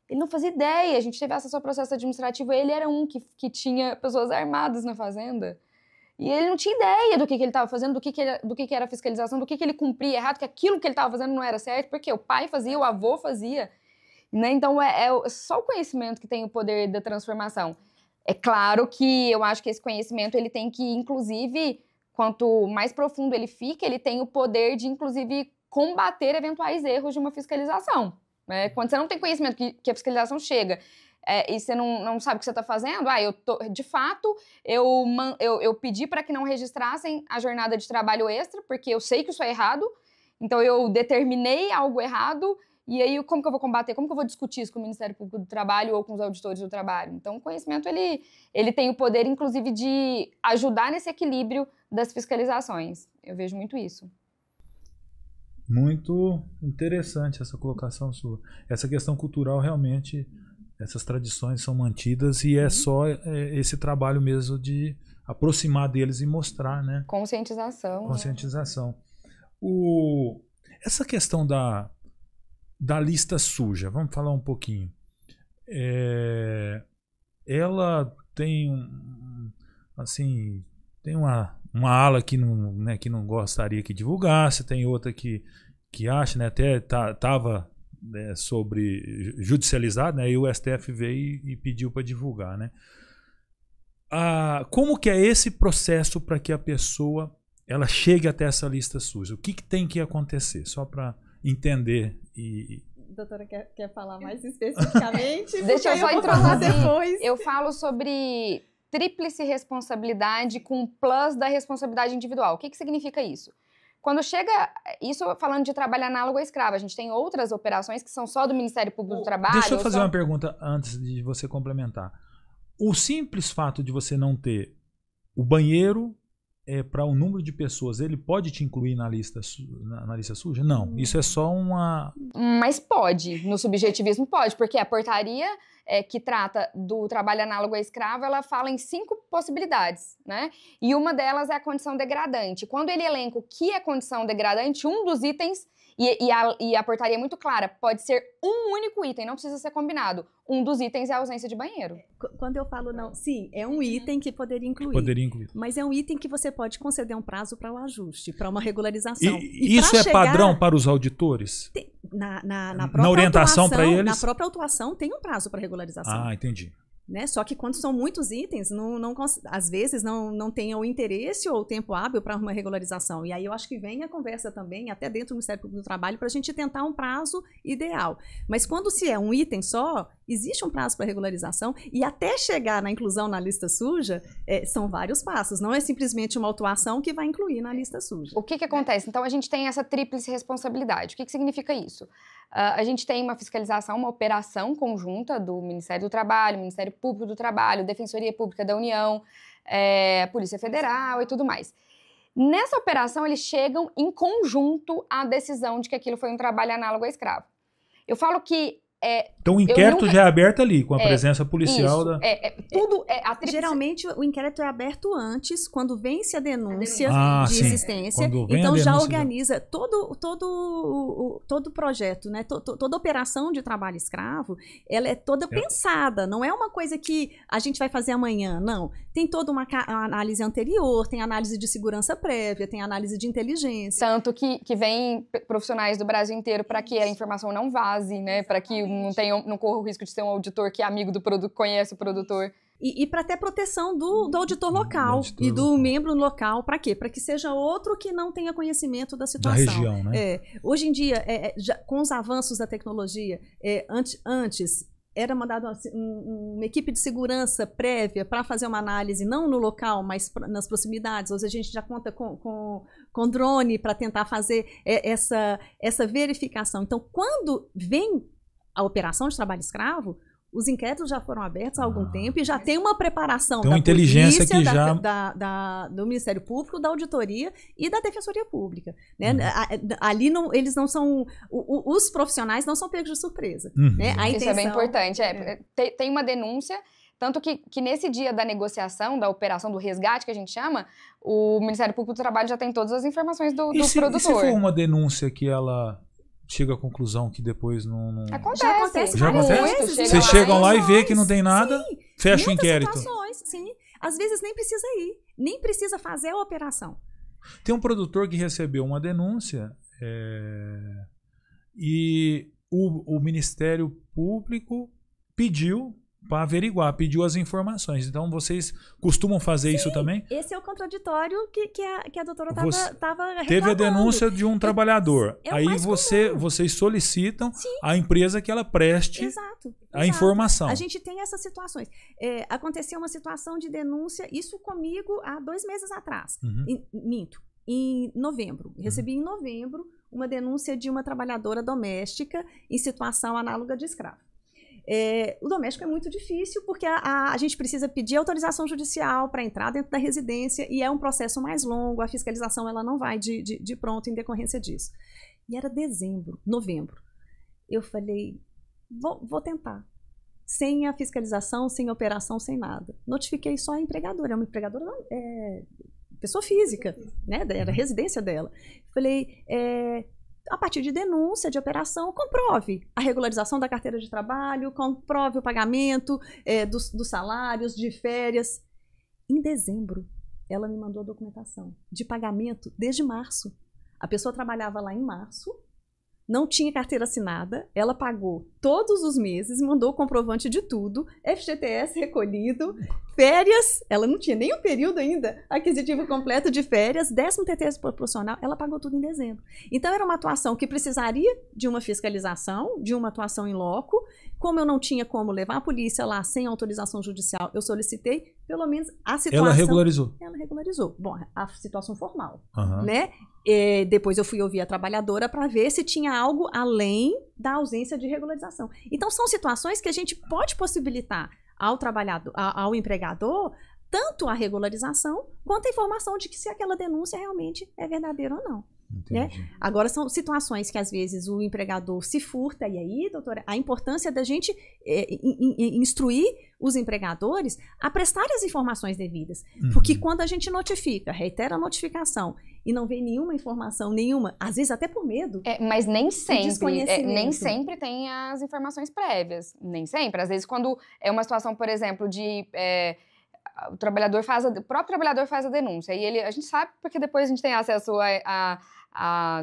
Ele não fazia ideia, a gente teve acesso ao processo administrativo, ele era um que tinha pessoas armadas na fazenda. E ele não tinha ideia do que ele estava fazendo, do que era a fiscalização, do que ele cumpria errado, que aquilo que ele estava fazendo não era certo, porque o pai fazia, o avô fazia. Né? Então, é só o conhecimento que tem o poder da transformação. É claro que eu acho que esse conhecimento ele tem que, inclusive, quanto mais profundo ele fica, ele tem o poder de, inclusive, combater eventuais erros de uma fiscalização. Né? Quando você não tem conhecimento que a fiscalização chega e você não sabe o que você está fazendo, de fato, eu pedi para que não registrassem a jornada de trabalho extra, porque eu sei que isso é errado, então eu determinei algo errado, e aí como que eu vou combater, como que eu vou discutir isso com o Ministério Público do Trabalho ou com os auditores do trabalho? Então o conhecimento ele tem o poder, inclusive, de ajudar nesse equilíbrio das fiscalizações. Eu vejo muito isso. Muito interessante essa colocação sua. Essa questão cultural, realmente, essas tradições são mantidas e é só esse trabalho mesmo de aproximar deles e mostrar, né? Conscientização. Conscientização. Essa questão da lista suja, vamos falar um pouquinho. Ela tem assim, tem uma ala que não gostaria que divulgasse, tem outra que acha, né, até estava sobre judicializado, né, e o STF veio e pediu para divulgar, né. Como que é esse processo para que a pessoa ela chegue até essa lista suja? O que tem que acontecer? Só para entender. Doutora, quer falar mais especificamente? Deixa eu só introduzir. Eu falo sobre tríplice responsabilidade com plus da responsabilidade individual. O que significa isso? Quando chega, isso falando de trabalho análogo à escravo, a gente tem outras operações que são só do Ministério Público do Trabalho. Deixa eu fazer uma pergunta antes de você complementar. O simples fato de você não ter o banheiro para um número de pessoas, ele pode te incluir na lista suja? Não, isso é só uma... Mas pode, no subjetivismo pode, porque a portaria que trata do trabalho análogo à escravo, ela fala em 5 possibilidades, né? E uma delas é a condição degradante. Quando ele elenca o que é condição degradante, um dos itens, e a portaria é muito clara, pode ser um único item, não precisa ser combinado. Um dos itens é a ausência de banheiro. Quando eu falo não, sim, é um item que poderia incluir. Mas é um item que você pode conceder um prazo para o ajuste, para uma regularização. E isso é padrão para os auditores? Na orientação para eles? Na própria autuação tem um prazo para regularização. Entendi. Né? Só que quando são muitos itens, às vezes não tem o interesse ou o tempo hábil para uma regularização. E aí eu acho que vem a conversa também, até dentro do Ministério Público do Trabalho, para a gente tentar um prazo ideal. Mas quando se é um item só, existe um prazo para regularização e até chegar na inclusão na lista suja, são vários passos. Não é simplesmente uma autuação que vai incluir na lista suja. O que acontece? Então a gente tem essa tríplice responsabilidade. O que significa isso? A gente tem uma fiscalização, uma operação conjunta do Ministério do Trabalho, Ministério Público do Trabalho, Defensoria Pública da União, Polícia Federal e tudo mais. Nessa operação, eles chegam em conjunto à decisão de que aquilo foi um trabalho análogo a escravo. Eu falo que... Então o inquérito já é aberto ali, com a presença policial. Geralmente o inquérito é aberto antes, quando vence a denúncia de existência. Então já organiza todo o projeto, né? Toda operação de trabalho escravo, ela é toda pensada. Não é uma coisa que a gente vai fazer amanhã, não. Tem toda uma análise anterior, tem análise de segurança prévia, tem análise de inteligência. Tanto que vem profissionais do Brasil inteiro para que a informação não vaze, né? Para que não corra o risco de ser um auditor que é amigo do produto, conhece o produtor. E para ter proteção do auditor local e do membro local. Para quê? Para que seja outro que não tenha conhecimento da situação. Da região, né? Hoje em dia, com os avanços da tecnologia, antes era mandado uma equipe de segurança prévia para fazer uma análise, não no local, mas nas proximidades. Hoje a gente já conta com drone para tentar fazer essa verificação. Então, quando vem a operação de trabalho escravo, os inquéritos já foram abertos há algum tempo e já tem uma preparação da inteligência polícia, que do Ministério Público, da Auditoria e da Defensoria Pública. Né? Ali eles não são... Os profissionais não são pegos de surpresa. Né? A intenção, isso é bem importante. Tem uma denúncia, tanto que nesse dia da negociação, da operação do resgate, que a gente chama, o Ministério Público do Trabalho já tem todas as informações do produtor. E se for uma denúncia que ela... chega à conclusão que depois não... Acontece. Já acontece? Vocês chegam lá e vê que não tem nada, fecha o inquérito. Sim. Às vezes nem precisa ir, nem precisa fazer a operação. Tem um produtor que recebeu uma denúncia e o Ministério Público pediu para averiguar, pediu as informações. Então, vocês costumam fazer isso também? Esse é o contraditório que a doutora estava reclamando. Teve a denúncia de um trabalhador. Aí vocês solicitam a empresa que ela preste a informação. A gente tem essas situações. Aconteceu uma situação de denúncia, isso comigo há 2 meses atrás. Minto. Em novembro. Recebi em novembro uma denúncia de uma trabalhadora doméstica em situação análoga de escravo. O doméstico é muito difícil porque a gente precisa pedir autorização judicial para entrar dentro da residência e é um processo mais longo, a fiscalização ela não vai de pronto em decorrência disso. E era novembro. Eu falei, vou tentar. Sem a fiscalização, sem operação, sem nada. Notifiquei só a empregadora, é uma empregadora, pessoa física, né? Era a residência dela. Falei, a partir de denúncia de operação, comprove a regularização da carteira de trabalho, comprove o pagamento dos salários, de férias. Em dezembro, ela me mandou a documentação de pagamento desde março. A pessoa trabalhava lá em março, não tinha carteira assinada, ela pagou todos os meses, mandou o comprovante de tudo, FGTS recolhido, férias, ela não tinha nem o período ainda aquisitivo completo de férias, 13º proporcional, ela pagou tudo em dezembro. Então era uma atuação que precisaria de uma fiscalização, de uma atuação em loco. Como eu não tinha como levar a polícia lá sem autorização judicial, eu solicitei, pelo menos a situação... Ela regularizou? Ela regularizou. Bom, a situação formal, né? Depois eu fui ouvir a trabalhadora para ver se tinha algo além da ausência de regularização. Então, são situações que a gente pode possibilitar ao trabalhador, ao empregador, tanto a regularização quanto a informação de que se aquela denúncia realmente é verdadeira ou não. Né? Agora, são situações que às vezes o empregador se furta, e aí, doutora, a importância da gente instruir os empregadores a prestarem as informações devidas. Porque quando a gente notifica, reitera a notificação e não vê nenhuma informação, às vezes até por medo. Mas nem sempre tem as informações prévias. Nem sempre. Às vezes, quando é uma situação, por exemplo, de... o próprio trabalhador faz a denúncia e a gente sabe porque depois a gente tem acesso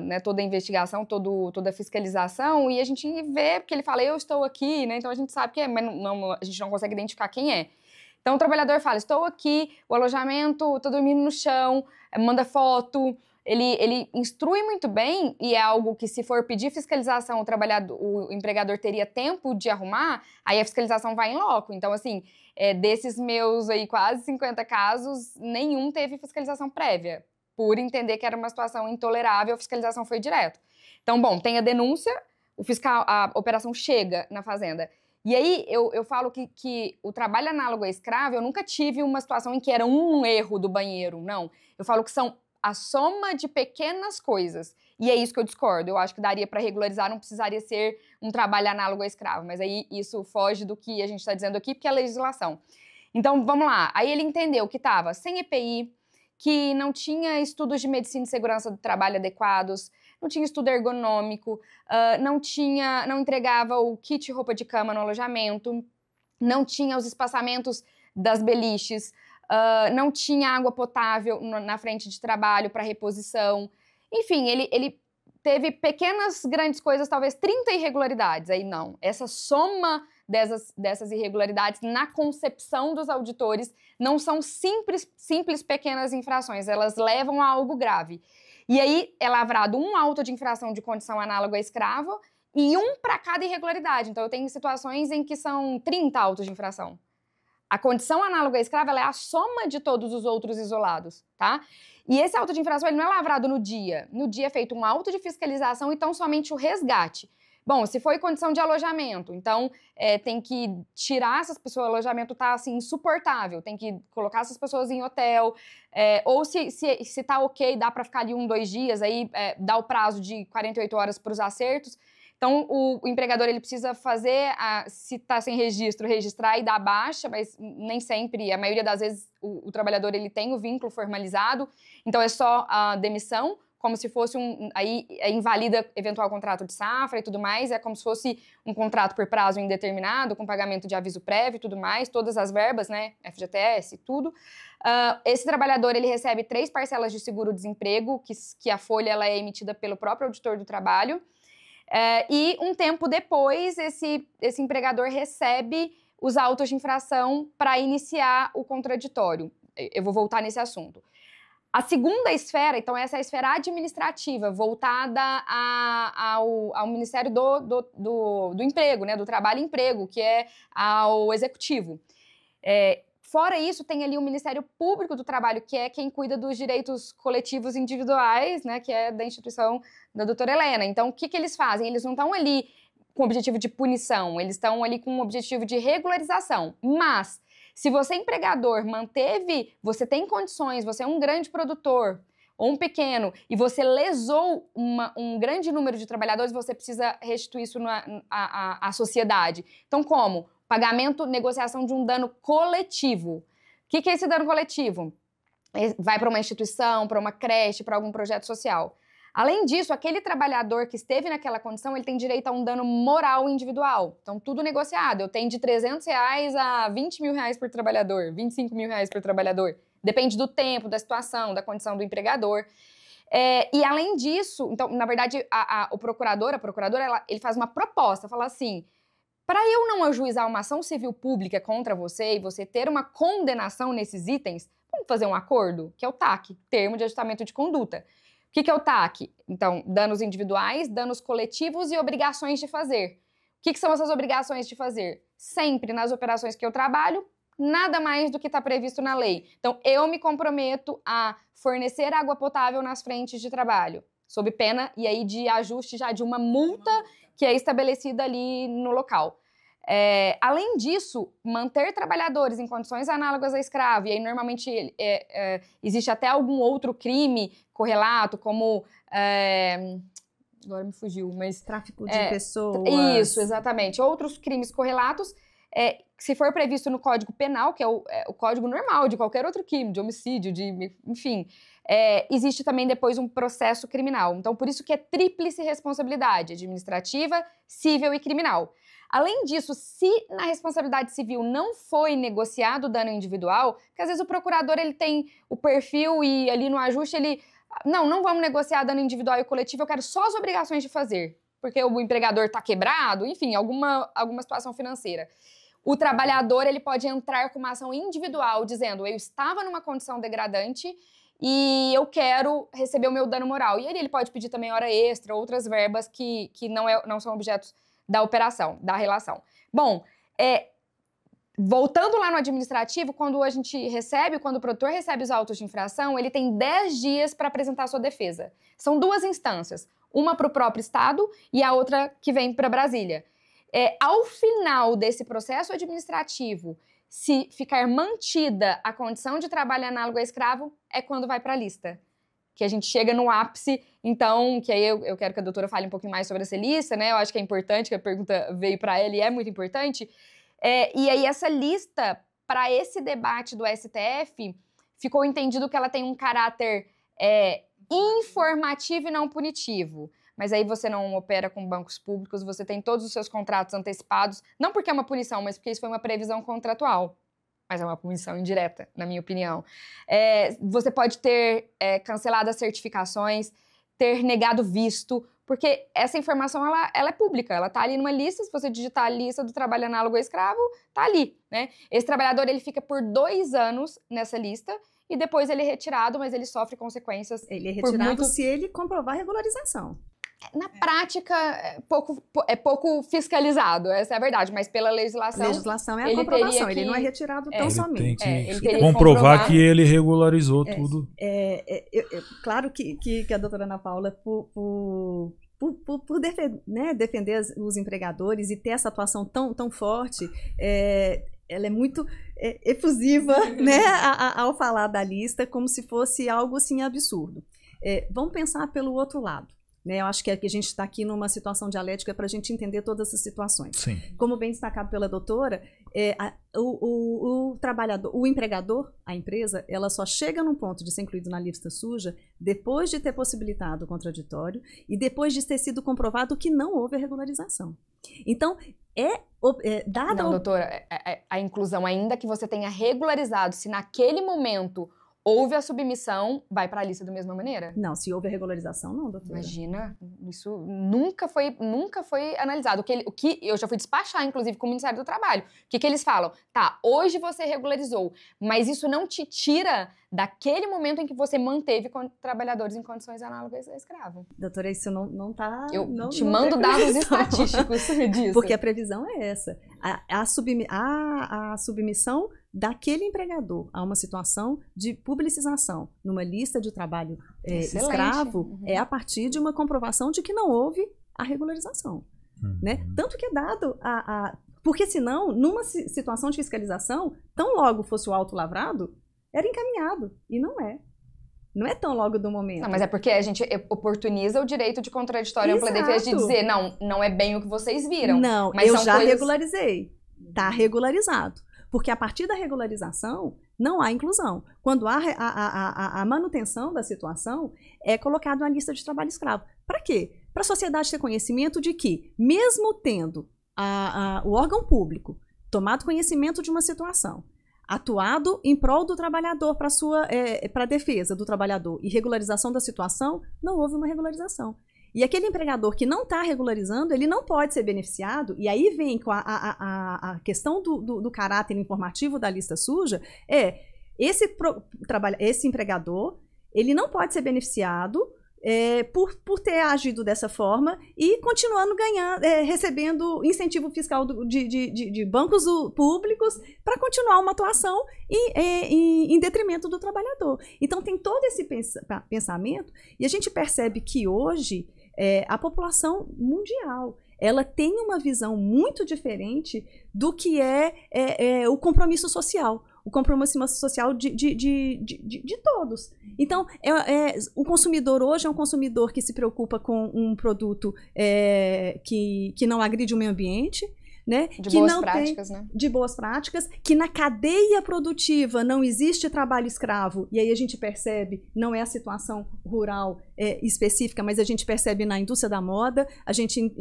né, toda a investigação, toda a fiscalização e a gente vê porque ele fala, eu estou aqui, né? Então a gente sabe que mas a gente não consegue identificar quem é. Então o trabalhador fala, estou aqui, o alojamento, estou dormindo no chão, manda foto, ele instrui muito bem e é algo que se for pedir fiscalização, o empregador teria tempo de arrumar, aí a fiscalização vai em loco. Então assim, desses meus aí quase 50 casos, nenhum teve fiscalização prévia, por entender que era uma situação intolerável, a fiscalização foi direto. Então, bom, tem a denúncia, a operação chega na fazenda. E aí, eu falo que o trabalho análogo a escravo, eu nunca tive uma situação em que era um erro do banheiro, não. Eu falo que são a soma de pequenas coisas. E é isso que eu discordo. Eu acho que daria para regularizar, não precisaria ser um trabalho análogo a escravo. Mas aí isso foge do que a gente está dizendo aqui, porque é legislação. Então, vamos lá. Aí ele entendeu que estava sem EPI, que não tinha estudos de medicina e segurança do trabalho adequados, não tinha estudo ergonômico, não entregava o kit roupa de cama no alojamento, não tinha os espaçamentos das beliches, não tinha água potável na frente de trabalho para reposição. Enfim, ele teve pequenas, grandes coisas, talvez 30 irregularidades. Aí não, essa soma dessas irregularidades na concepção dos auditores não são simples pequenas infrações, elas levam a algo grave. E aí é lavrado um auto de infração de condição análoga a escravo e 1 para cada irregularidade. Então, eu tenho situações em que são 30 autos de infração. A condição análoga à escrava, ela é a soma de todos os outros isolados, tá? E esse auto de infração, ele não é lavrado no dia. No dia é feito um auto de fiscalização e tão somente o resgate. Bom, se foi condição de alojamento, então tem que tirar essas pessoas, o alojamento tá assim insuportável, tem que colocar essas pessoas em hotel, ou se tá ok, dá para ficar ali 1, 2 dias, aí dá o prazo de 48 horas para os acertos. Então, o empregador, ele precisa fazer, se está sem registro, registrar e dar baixa, mas nem sempre, a maioria das vezes, o trabalhador, ele tem o vínculo formalizado, então é só a demissão, como se fosse aí invalida eventual contrato de safra e tudo mais, é como se fosse um contrato por prazo indeterminado, com pagamento de aviso prévio e tudo mais, todas as verbas, né, FGTS, tudo. Esse trabalhador, ele recebe 3 parcelas de seguro-desemprego, que a folha ela é emitida pelo próprio auditor do trabalho, e um tempo depois, esse empregador recebe os autos de infração para iniciar o contraditório. Eu vou voltar nesse assunto. A segunda esfera, então, essa é a esfera administrativa, voltada ao Ministério do Emprego, né, do Trabalho e Emprego, que é ao Executivo. Fora isso, tem ali o Ministério Público do Trabalho, que é quem cuida dos direitos coletivos individuais, né, que é da instituição da doutora Helena. Então, o que eles fazem? Eles não estão ali com o objetivo de punição, eles estão ali com o objetivo de regularização. Mas, se você, empregador, você tem condições, você é um grande produtor ou um pequeno, e você lesou um grande número de trabalhadores, você precisa restituir isso à sociedade. Então, como? Pagamento, negociação de um dano coletivo. O que é esse dano coletivo? Vai para uma instituição, para uma creche, para algum projeto social. Além disso, aquele trabalhador que esteve naquela condição, ele tem direito a um dano moral individual. Então, tudo negociado. Eu tenho de R$300 a R$20 mil por trabalhador, R$25 mil por trabalhador. Depende do tempo, da situação, da condição do empregador. E além disso, então, na verdade, o procurador, a procuradora, ele faz uma proposta, fala assim, para eu não ajuizar uma ação civil pública contra você e você ter uma condenação nesses itens, vamos fazer um acordo, que é o TAC, Termo de Ajustamento de Conduta. O que é o TAC? Então, danos individuais, danos coletivos e obrigações de fazer. O que são essas obrigações de fazer? Sempre nas operações que eu trabalho, nada mais do que está previsto na lei. Então, eu me comprometo a fornecer água potável nas frentes de trabalho, sob pena, e aí de ajuste já de uma multa que é estabelecida ali no local. Além disso, manter trabalhadores em condições análogas a escravo, e aí normalmente existe até algum outro crime correlato, como... agora me fugiu, mas... Tráfico de pessoas. Isso, exatamente. Outros crimes correlatos, se for previsto no Código Penal, que é o código normal de qualquer outro crime, de homicídio, enfim, existe também depois um processo criminal. Então, por isso que é tríplice responsabilidade, administrativa, cível e criminal. Além disso, se na responsabilidade civil não foi negociado o dano individual, porque às vezes o procurador ele tem o perfil e ali no ajuste ele... Não vamos negociar dano individual e coletivo, eu quero só as obrigações de fazer, porque o empregador está quebrado, enfim, alguma situação financeira. O trabalhador ele pode entrar com uma ação individual, dizendo, eu estava numa condição degradante e eu quero receber o meu dano moral. E ele pode pedir também hora extra, outras verbas que não são objetos da operação, da relação. Bom, voltando lá no administrativo, quando o produtor recebe os autos de infração, ele tem 10 dias para apresentar a sua defesa. São 2 instâncias, uma para o próprio Estado e a outra que vem para Brasília. Ao final desse processo administrativo, se ficar mantida a condição de trabalho análogo a escravo, é quando vai para a lista. Que a gente chega no ápice, então, que aí eu quero que a doutora fale um pouquinho mais sobre essa lista, né? Eu acho que é importante, que a pergunta veio para ela e é muito importante. E aí essa lista, para esse debate do STF, ficou entendido que ela tem um caráter informativo e não punitivo. Mas aí você não opera com bancos públicos, você tem todos os seus contratos antecipados, não porque é uma punição, mas porque isso foi uma previsão contratual. Mas é uma punição indireta, na minha opinião. Você pode ter cancelado as certificações, ter negado visto, porque essa informação ela é pública, ela está ali numa lista, se você digitar a lista do trabalho análogo a escravo, está ali, né? Esse trabalhador ele fica por 2 anos nessa lista e depois ele é retirado, mas ele sofre consequências. Ele é retirado se ele comprovar a regularização. Na prática, é pouco fiscalizado, essa é a verdade, mas pela legislação... A legislação é a ele comprovação, teria ele que- não é retirado tão Ele somente. tem ele que teria comprovar que que ele regularizou tudo. Claro que a doutora Ana Paula, por defender os empregadores e ter essa atuação tão forte, ela é muito efusiva, né, ao falar da lista, como se fosse algo assim absurdo. Vamos pensar pelo outro lado. Né, eu acho que a gente está aqui numa situação dialética para a gente entender todas essas situações. Sim. Como bem destacado pela doutora, o trabalhador, o empregador, a empresa, ela só chega num ponto de ser incluído na lista suja depois de ter possibilitado o contraditório e depois de ter sido comprovado que não houve regularização. Então, dada... Não, doutora, a inclusão, ainda que você tenha regularizado, se naquele momento houve a submissão, vai para a lista da mesma maneira? Não, se houve a regularização, não, doutora. Imagina, isso nunca foi analisado. O que eu já fui despachar, inclusive, com o Ministério do Trabalho. O que eles falam? Tá, hoje você regularizou, mas isso não te tira daquele momento em que você manteve trabalhadores em condições análogas a escravo. Doutora, isso não está... Eu te mando dados estatísticos disso. Porque a previsão é essa. A submissão daquele empregador a uma situação de publicização numa lista de trabalho escravo é a partir de uma comprovação de que não houve a regularização. Né? Tanto que é dado porque senão, numa situação de fiscalização, tão logo fosse o auto lavrado, era encaminhado, e não é. Não é tão logo do momento. Não, mas é porque a gente oportuniza o direito de contraditório ampla defesa de dizer, não é bem o que vocês viram. Não, mas eu já regularizei. Está regularizado. Porque a partir da regularização, não há inclusão. Quando há a manutenção da situação, é colocado na lista de trabalho escravo. Para quê? Para a sociedade ter conhecimento de que, mesmo tendo o órgão público tomado conhecimento de uma situação, atuado em prol do trabalhador para a defesa do trabalhador e regularização da situação, não houve uma regularização. E aquele empregador que não está regularizando, ele não pode ser beneficiado, e aí vem com a questão do caráter informativo da lista suja, esse empregador, ele não pode ser beneficiado por ter agido dessa forma e continuando recebendo incentivo fiscal de bancos públicos para continuar uma atuação em detrimento do trabalhador. Então tem todo esse pensamento, e a gente percebe que hoje a população mundial, ela tem uma visão muito diferente do que é o compromisso social. O compromisso social de todos. Então, o consumidor hoje é um consumidor que se preocupa com um produto que não agride o meio ambiente, né? De boas práticas, que na cadeia produtiva não existe trabalho escravo, e aí a gente percebe, não é a situação rural específica, mas a gente percebe na indústria da moda, a gente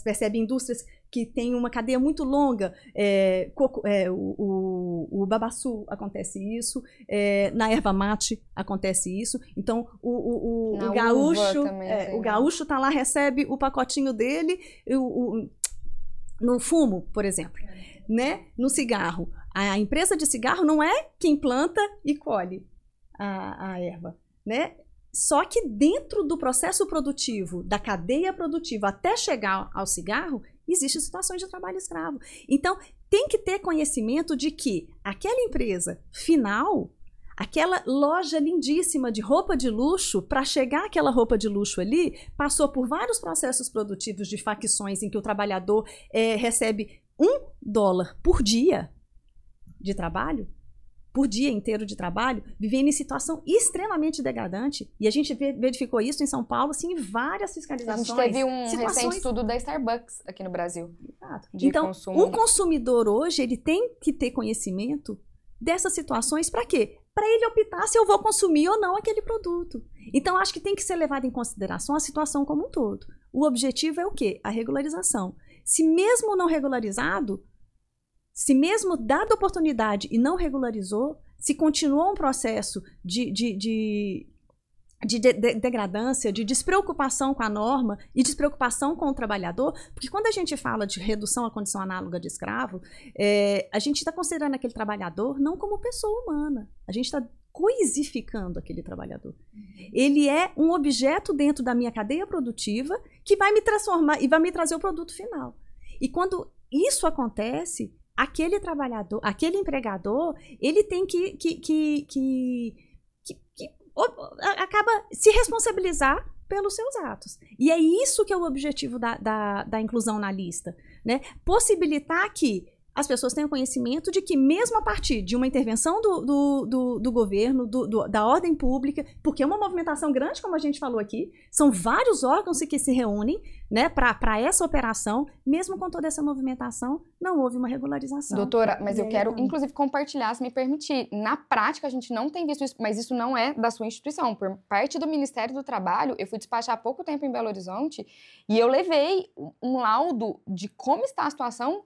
percebe indústrias que têm uma cadeia muito longa, o babaçu acontece isso, na erva mate acontece isso, então o gaúcho tá lá, recebe o pacotinho dele, no fumo, por exemplo, né? No cigarro. A empresa de cigarro não é quem planta e colhe a erva, né? Só que dentro do processo produtivo, da cadeia produtiva até chegar ao cigarro, existem situações de trabalho escravo. Então, tem que ter conhecimento de que aquela empresa final, aquela loja lindíssima de roupa de luxo, para chegar àquela roupa de luxo ali, passou por vários processos produtivos de facções em que o trabalhador recebe $1 por dia de trabalho, por dia inteiro de trabalho, vivendo em situação extremamente degradante. E a gente verificou isso em São Paulo, assim, em várias fiscalizações. A gente teve um recente estudo da Starbucks aqui no Brasil. Exato. Então, o consumidor hoje, ele tem que ter conhecimento dessas situações para quê? Para ele optar se eu vou consumir ou não aquele produto. Então, acho que tem que ser levado em consideração a situação como um todo. O objetivo é o quê? A regularização. Se mesmo não regularizado, se mesmo dada a oportunidade e não regularizou, se continuou um processo de degradância, de despreocupação com a norma e despreocupação com o trabalhador, porque quando a gente fala de redução à condição análoga de escravo, a gente está considerando aquele trabalhador não como pessoa humana, a gente está coisificando aquele trabalhador. Ele é um objeto dentro da minha cadeia produtiva que vai me transformar e vai me trazer o produto final. E quando isso acontece, aquele trabalhador, aquele empregador, ele tem que acaba se responsabilizar pelos seus atos. E é isso que é o objetivo da inclusão na lista, né? Possibilitar que as pessoas tenham conhecimento de que, mesmo a partir de uma intervenção do governo, da ordem pública, porque é uma movimentação grande, como a gente falou aqui, são vários órgãos que se reúnem, né, para essa operação, mesmo com toda essa movimentação, não houve uma regularização. Doutora, mas eu quero, inclusive, compartilhar, se me permitir. Na prática, a gente não tem visto isso, mas isso não é da sua instituição. Por parte do Ministério do Trabalho, eu fui despachar há pouco tempo em Belo Horizonte e eu levei um laudo de como está a situação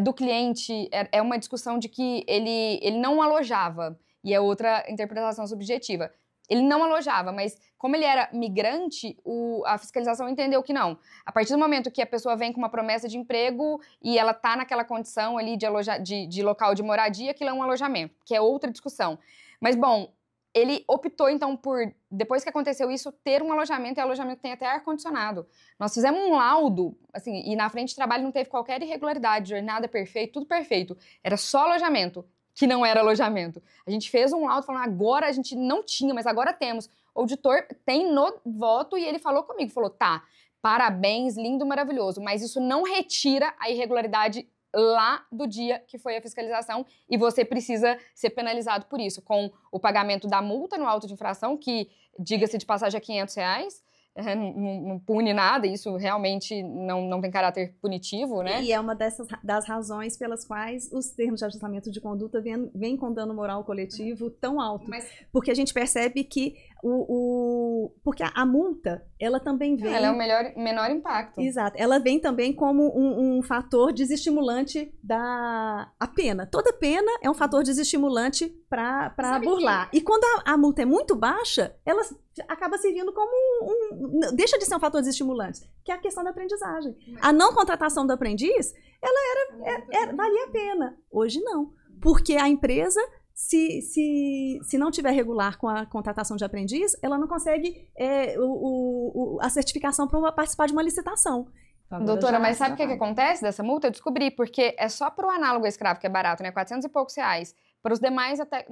do cliente. É uma discussão de que ele não alojava, e é outra interpretação subjetiva. Ele não alojava, mas como ele era migrante, a fiscalização entendeu que não. A partir do momento que a pessoa vem com uma promessa de emprego e ela está naquela condição ali de local de moradia, aquilo é um alojamento, que é outra discussão. Mas, bom, ele optou, então, por, depois que aconteceu isso, ter um alojamento, e alojamento tem até ar-condicionado. Nós fizemos um laudo, assim, e na frente de trabalho não teve qualquer irregularidade, jornada perfeita, tudo perfeito. Era só alojamento, que não era alojamento. A gente fez um laudo falando, agora a gente não tinha, mas agora temos. O auditor tem no voto e ele falou comigo, falou, tá, parabéns, lindo, maravilhoso, mas isso não retira a irregularidade lá do dia que foi a fiscalização e você precisa ser penalizado por isso, com o pagamento da multa no auto de infração, que, diga-se de passagem, é R$500, não pune nada, isso realmente não tem caráter punitivo, né? E é uma das razões pelas quais os termos de ajustamento de conduta vêm com dano moral coletivo tão alto. Porque a gente percebe que porque a multa, ela também vem... Ela é o menor impacto. Exato. Ela vem também como um fator desestimulante a pena. Toda pena é um fator desestimulante para burlar. E quando a multa é muito baixa, ela acaba servindo como deixa de ser um fator desestimulante, que é a questão da aprendizagem. A não contratação do aprendiz, ela valia a pena. Hoje não. Porque a empresa... Se não tiver regular com a contratação de aprendiz, ela não consegue a certificação para participar de uma licitação. Doutora, mas sabe o que acontece dessa multa? Eu descobri, porque é só para o análogo escravo, que é barato, né? R$400 e poucos. Para os demais até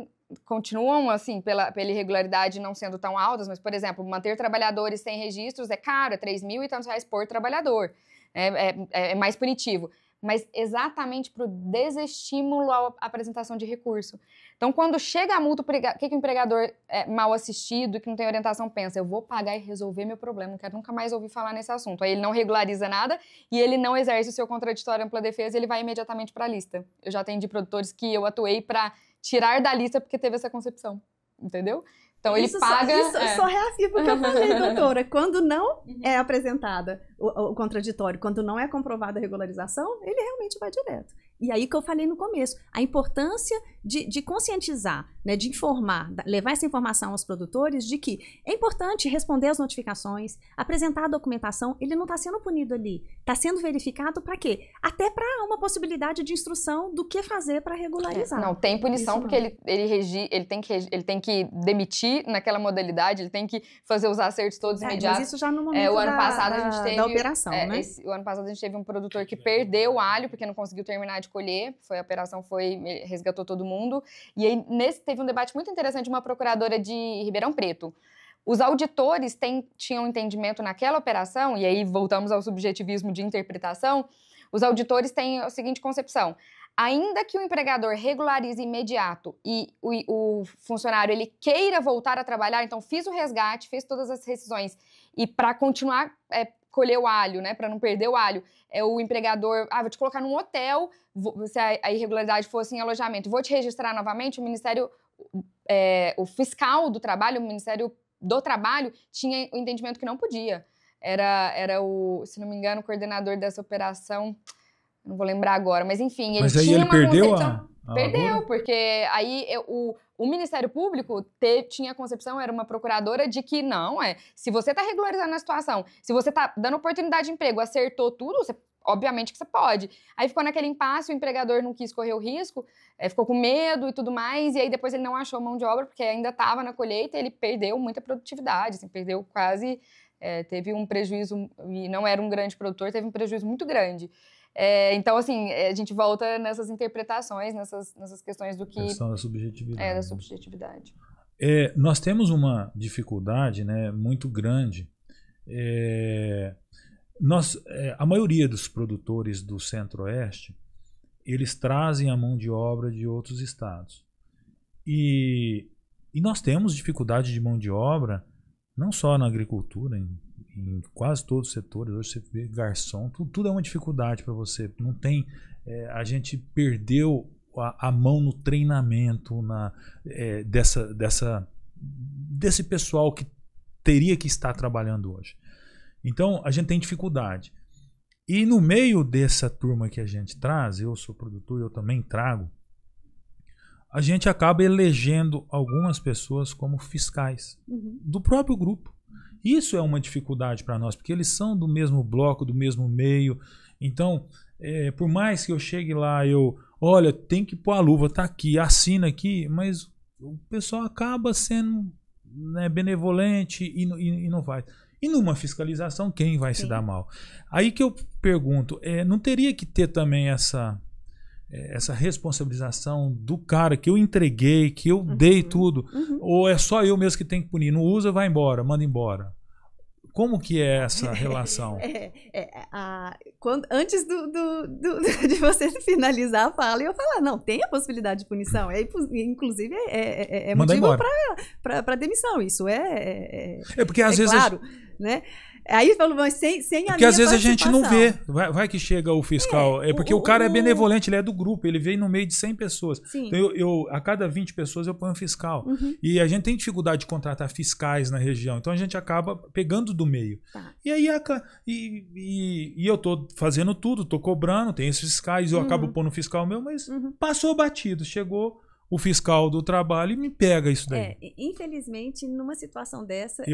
continuam, assim, pela irregularidade não sendo tão altas, mas, por exemplo, manter trabalhadores sem registros é caro, é R$3.000 e tantos por trabalhador. É mais punitivo. Mas exatamente para o desestímulo à apresentação de recurso. Então, quando chega a multa, o que o empregador mal assistido e que não tem orientação pensa? Eu vou pagar e resolver meu problema, não quero nunca mais ouvir falar nesse assunto. Aí ele não regulariza nada e ele não exerce o seu contraditório ampla defesa, ele vai imediatamente para a lista. Eu já atendi produtores que eu atuei para tirar da lista porque teve essa concepção, entendeu? Então ele paga... Só reafirma o que eu falei, doutora. Quando não é apresentada o contraditório, quando não é comprovada a regularização, ele realmente vai direto. E aí que eu falei no começo, a importância de conscientizar, né, de informar, levar essa informação aos produtores de que é importante responder às notificações, apresentar a documentação, ele não está sendo punido ali, está sendo verificado para quê? Até para uma possibilidade de instrução do que fazer para regularizar. Não, tem punição porque ele tem que demitir naquela modalidade, ele tem que fazer os acertos todos imediatos. Mas isso já no momento o ano passado a gente teve, da operação, né? O ano passado a gente teve um produtor que perdeu o alho porque não conseguiu terminar de colher, a operação resgatou todo mundo. E aí, teve um debate muito interessante de uma procuradora de Ribeirão Preto. Os auditores tinham entendimento naquela operação, e aí voltamos ao subjetivismo de interpretação, os auditores têm a seguinte concepção: ainda que o empregador regularize imediato e o funcionário ele queira voltar a trabalhar, então fiz o resgate, fez todas as rescisões, e para continuar colher o alho, né, para não perder o alho, o empregador, vou te colocar num hotel, se a irregularidade fosse em alojamento, vou te registrar novamente, o Ministério, o fiscal do trabalho, o Ministério do Trabalho tinha o entendimento que não podia. Era se não me engano, o coordenador dessa operação, não vou lembrar agora, mas enfim, ele tinha uma concepção... Perdeu, porque aí o Ministério Público tinha a concepção, era uma procuradora, de que não, se você está regularizando a situação, se você está dando oportunidade de emprego, acertou tudo, obviamente que você pode. Aí ficou naquele impasse, o empregador não quis correr o risco, ficou com medo e tudo mais, e aí depois ele não achou mão de obra, porque ainda estava na colheita, e ele perdeu muita produtividade, assim, perdeu quase, teve um prejuízo, e não era um grande produtor, teve um prejuízo muito grande. Então, assim, a gente volta nessas interpretações, nessas questões do que... A questão da subjetividade. Da subjetividade. Nós temos uma dificuldade, né, muito grande. A maioria dos produtores do Centro-Oeste, eles trazem a mão de obra de outros estados. E nós temos dificuldade de mão de obra, não só na agricultura, em quase todos os setores. Hoje você vê garçom, tudo é uma dificuldade para você. Não tem, a gente perdeu a mão no treinamento desse pessoal que teria que estar trabalhando hoje. Então a gente tem dificuldade. E no meio dessa turma que a gente traz, eu sou produtor, eu também trago, a gente acaba elegendo algumas pessoas como fiscais do próprio grupo. Isso é uma dificuldade para nós, porque eles são do mesmo bloco, do mesmo meio. Então, por mais que eu chegue lá, olha, tem que pôr a luva, tá aqui, assina aqui, mas o pessoal acaba sendo, né, benevolente e não vai. E numa fiscalização, quem vai se dar mal? Aí que eu pergunto, não teria que ter também essa responsabilização do cara que eu entreguei, que eu dei tudo, ou é só eu mesmo que tenho que punir? Não usa, vai embora, manda embora. Como que é essa relação? Antes de você finalizar a fala, eu falar, não, tem a possibilidade de punição. Inclusive, é motivo para demissão. Isso porque às vezes claro, né? Aí falou, mas sem a porque às vezes a gente não vê. Vai que chega o fiscal. Porque o cara é benevolente, ele é do grupo, ele veio no meio de 100 pessoas. Sim. Então a cada 20 pessoas eu ponho um fiscal. E a gente tem dificuldade de contratar fiscais na região. Então a gente acaba pegando do meio. Tá. E aí eu tô fazendo tudo, tô cobrando, tem esses fiscais, eu acabo pondo um fiscal meu, mas passou batido, chegou o fiscal do trabalho e me pega isso daí. Infelizmente, numa situação dessa,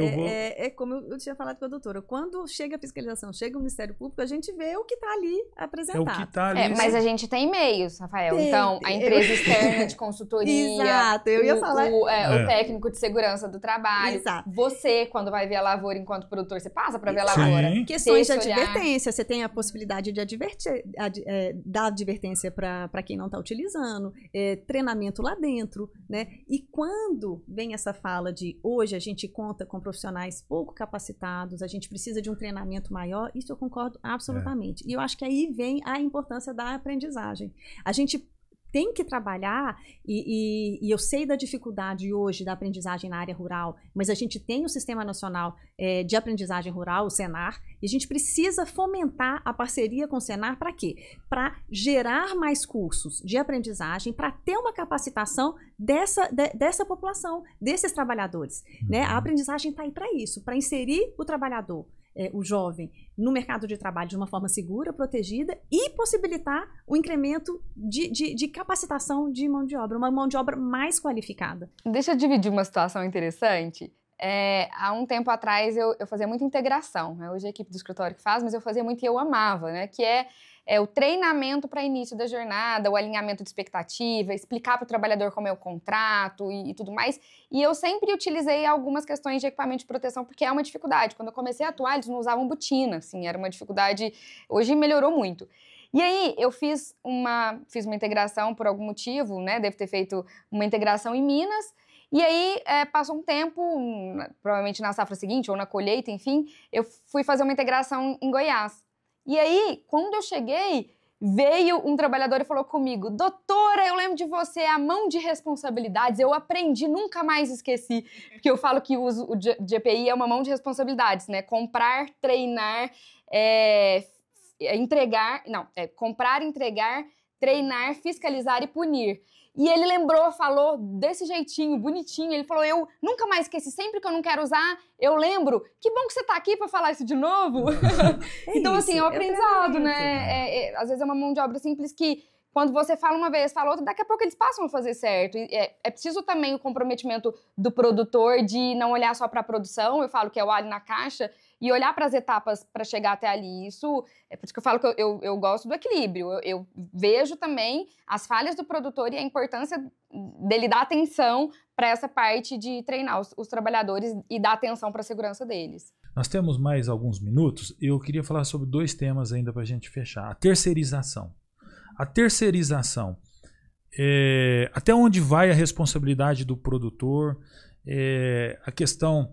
como eu tinha falado com a doutora, quando chega a fiscalização, chega o Ministério Público, a gente vê o que está ali apresentado. É o que está ali. Mas a gente tem meios, Rafael. Então, a empresa externa de consultoria. Exato, eu ia falar. O técnico de segurança do trabalho. Exato. Você, quando vai ver a lavoura enquanto produtor, você passa para ver a lavoura. Sim. Questões de advertência, você tem a possibilidade de dar advertência para quem não está utilizando, treinamento lá dentro, né? E quando vem essa fala de hoje a gente conta com profissionais pouco capacitados, a gente precisa de um treinamento maior, isso eu concordo absolutamente. E eu acho que aí vem a importância da aprendizagem. A gente tem que trabalhar, e eu sei da dificuldade hoje da aprendizagem na área rural, mas a gente tem o Sistema Nacional de Aprendizagem Rural, o Senar, e a gente precisa fomentar a parceria com o Senar para quê? Para gerar mais cursos de aprendizagem, para ter uma capacitação dessa população, desses trabalhadores. Né? A aprendizagem está aí para isso, para inserir o trabalhador, o jovem, no mercado de trabalho de uma forma segura, protegida e possibilitar o incremento de capacitação de mão de obra, uma mão de obra mais qualificada. Deixa eu dividir uma situação interessante. Há um tempo atrás eu fazia muita integração, né? Hoje é a equipe do escritório que faz, mas eu fazia muito e eu amava, né? Que é o treinamento para início da jornada, o alinhamento de expectativa, explicar para o trabalhador como é o contrato e tudo mais. E eu sempre utilizei algumas questões de equipamento de proteção, porque é uma dificuldade. Quando eu comecei a atuar, eles não usavam botina, assim, era uma dificuldade. Hoje melhorou muito. E aí eu fiz uma integração por algum motivo, né? Devo ter feito uma integração em Minas. E aí, passou um tempo, provavelmente na safra seguinte ou na colheita, enfim, eu fui fazer uma integração em Goiás. E aí, quando eu cheguei, veio um trabalhador e falou comigo: doutora, eu lembro de você, a mão de responsabilidades, eu aprendi, nunca mais esqueci. Porque eu falo que o GPI é uma mão de responsabilidades, né? Comprar, treinar, comprar, entregar, treinar, fiscalizar e punir. E ele falou desse jeitinho, bonitinho, ele falou, eu nunca mais esqueci, sempre que eu não quero usar, eu lembro, que bom que você tá aqui para falar isso de novo. Então, assim, é um aprendizado, né? Às vezes é uma mão de obra simples que quando você fala uma vez, fala outra, daqui a pouco eles passam a fazer certo. E é preciso também o comprometimento do produtor de não olhar só para a produção, eu falo que é o alho na caixa, e olhar para as etapas para chegar até ali. Isso é por isso que eu falo que eu gosto do equilíbrio. Eu vejo também as falhas do produtor e a importância dele dar atenção para essa parte de treinar os trabalhadores e dar atenção para a segurança deles. Nós temos mais alguns minutos e eu queria falar sobre 2 temas ainda para a gente fechar. A terceirização. A terceirização, até onde vai a responsabilidade do produtor, a questão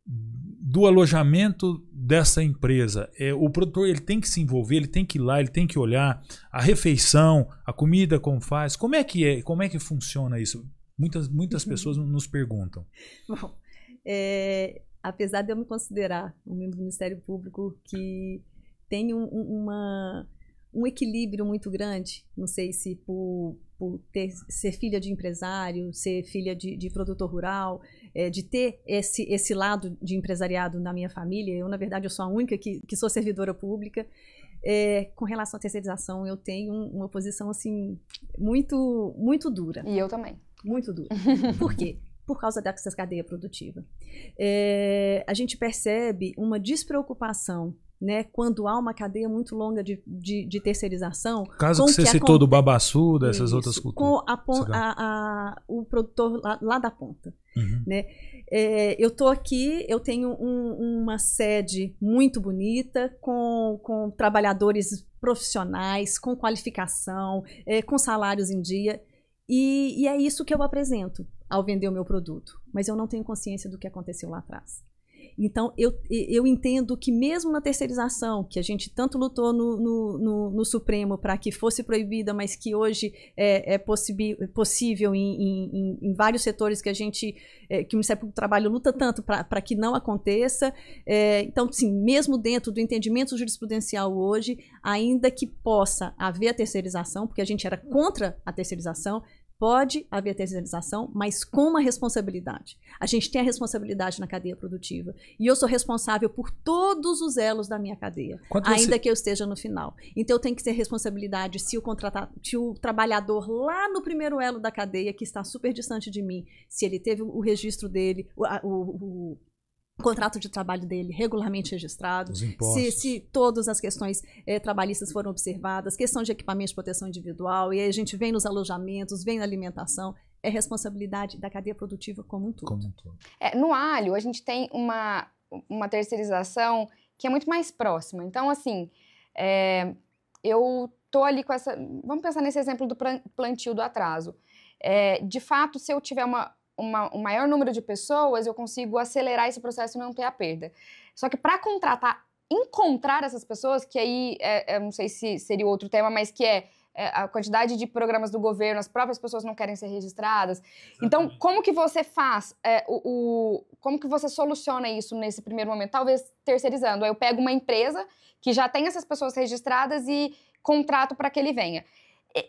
do alojamento dessa empresa. O produtor ele tem que se envolver, ele tem que ir lá, ele tem que olhar a refeição, a comida, como faz. Como é que funciona isso? Muitas pessoas nos perguntam. Bom, apesar de eu me considerar um membro do Ministério Público que tem um equilíbrio muito grande, não sei se por ser filha de empresário, ser filha de produtor rural, de ter esse lado de empresariado na minha família. Eu, na verdade, eu sou a única que sou servidora pública. Com relação à terceirização, eu tenho uma posição assim, muito, muito dura. E eu também. Muito dura. Por quê? Por causa dessa cadeia produtiva. A gente percebe uma despreocupação, né, quando há uma cadeia muito longa de terceirização. O caso que você citou do babaçu, dessas isso, outras culturas. Com o produtor lá da ponta. Uhum. Né? Eu estou aqui, eu tenho uma sede muito bonita, com trabalhadores profissionais, com qualificação, com salários em dia, e é isso que eu apresento ao vender o meu produto. Mas eu não tenho consciência do que aconteceu lá atrás. Então, eu entendo que mesmo na terceirização, que a gente tanto lutou no Supremo para que fosse proibida, mas que hoje é possível em vários setores que que o Ministério Público do Trabalho luta tanto para que não aconteça. Então, sim, mesmo dentro do entendimento jurisprudencial hoje, ainda que possa haver a terceirização, porque a gente era contra a terceirização, pode haver terceirização, mas com uma responsabilidade. A gente tem a responsabilidade na cadeia produtiva. E eu sou responsável por todos os elos da minha cadeia, ainda que eu esteja no final. Então, eu tenho que ter responsabilidade se o trabalhador lá no primeiro elo da cadeia, que está super distante de mim, se ele teve o registro dele, o contrato de trabalho dele regularmente registrado, se todas as questões trabalhistas foram observadas, questão de equipamento de proteção individual, e aí a gente vem nos alojamentos, vem na alimentação, é responsabilidade da cadeia produtiva como um todo. No alho, a gente tem uma terceirização que é muito mais próxima. Então, assim, eu tô ali com essa... Vamos pensar nesse exemplo do plantio do atraso. De fato, se eu tiver um maior número de pessoas, eu consigo acelerar esse processo e não ter a perda. Só que para encontrar essas pessoas, que aí, não sei se seria outro tema, mas que a quantidade de programas do governo, as próprias pessoas não querem ser registradas. Exatamente. Então, como que você faz, como que você soluciona isso nesse primeiro momento? Talvez terceirizando. Aí eu pego uma empresa que já tem essas pessoas registradas e contrato para que ele venha.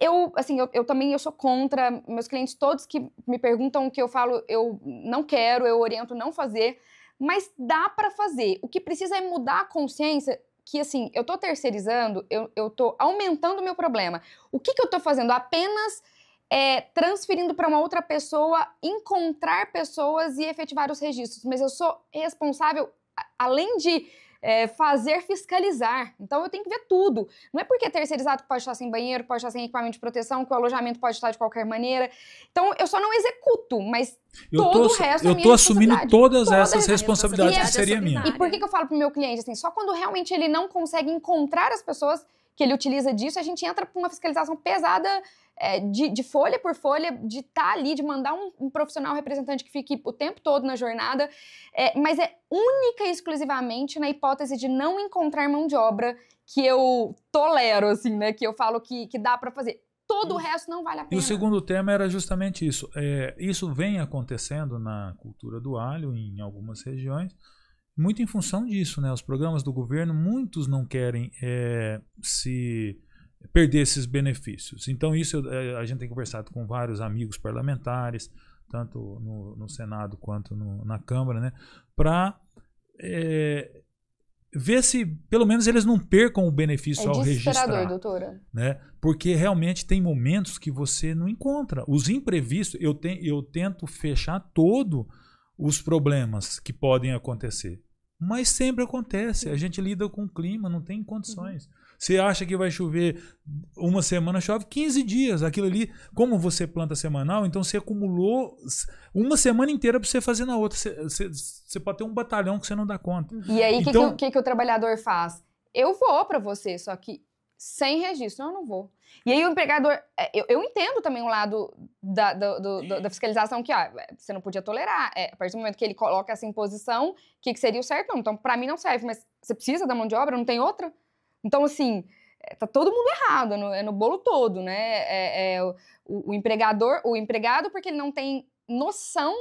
Eu também sou contra, meus clientes todos que me perguntam o que eu falo, eu não quero, eu oriento não fazer, mas dá para fazer. O que precisa é mudar a consciência que, assim, eu tô terceirizando, eu tô aumentando o meu problema. O que eu tô fazendo? Apenas transferindo para uma outra pessoa, encontrar pessoas e efetivar os registros, mas eu sou responsável, além de fiscalizar. Então, eu tenho que ver tudo. Não é porque é terceirizado que pode estar sem banheiro, pode estar sem equipamento de proteção, que o alojamento pode estar de qualquer maneira. Então, eu só não executo, mas todo o resto é minha responsabilidade. Eu tô assumindo todas essas responsabilidades que seria minha. E por que eu falo pro meu cliente, assim, só quando realmente ele não consegue encontrar as pessoas que ele utiliza disso, a gente entra para uma fiscalização pesada de folha por folha, de estar ali, de mandar um profissional representante que fique o tempo todo na jornada, mas é única e exclusivamente na hipótese de não encontrar mão de obra que eu tolero, assim, né, que eu falo que dá para fazer. Todo o resto não vale a pena. E o segundo tema era justamente isso. Isso vem acontecendo na cultura do alho em algumas regiões, muito em função disso, né? Os programas do governo, muitos não querem se perder esses benefícios. Então, isso a gente tem conversado com vários amigos parlamentares, tanto no Senado quanto na Câmara, né? Para ver se pelo menos eles não percam o benefício ao registrar. É desesperador, doutora. Né? Porque realmente tem momentos que você não encontra. Os imprevistos, eu tento fechar todos os problemas que podem acontecer. Mas sempre acontece. A gente lida com o clima, não tem condições. Você acha que vai chover uma semana, chove 15 dias. Aquilo ali, como você planta semanal, então você acumulou uma semana inteira para você fazer na outra. Você pode ter um batalhão que você não dá conta. E aí, o então, que o trabalhador faz? Eu vou para você, só que sem registro. Não, eu não vou. E aí o empregador... Eu entendo também o lado da fiscalização que você não podia tolerar. A partir do momento que ele coloca essa imposição, o que seria o certo? Não, então, para mim não serve. Mas você precisa da mão de obra? Não tem outra? Então, assim, tá todo mundo errado, é no bolo todo, né? O empregado, porque ele não tem noção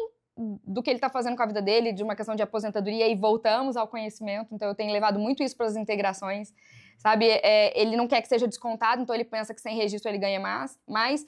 do que ele tá fazendo com a vida dele, de uma questão de aposentadoria, e voltamos ao conhecimento. Então, eu tenho levado muito isso para as integrações, sabe? Ele não quer que seja descontado, então ele pensa que sem registro ele ganha mais.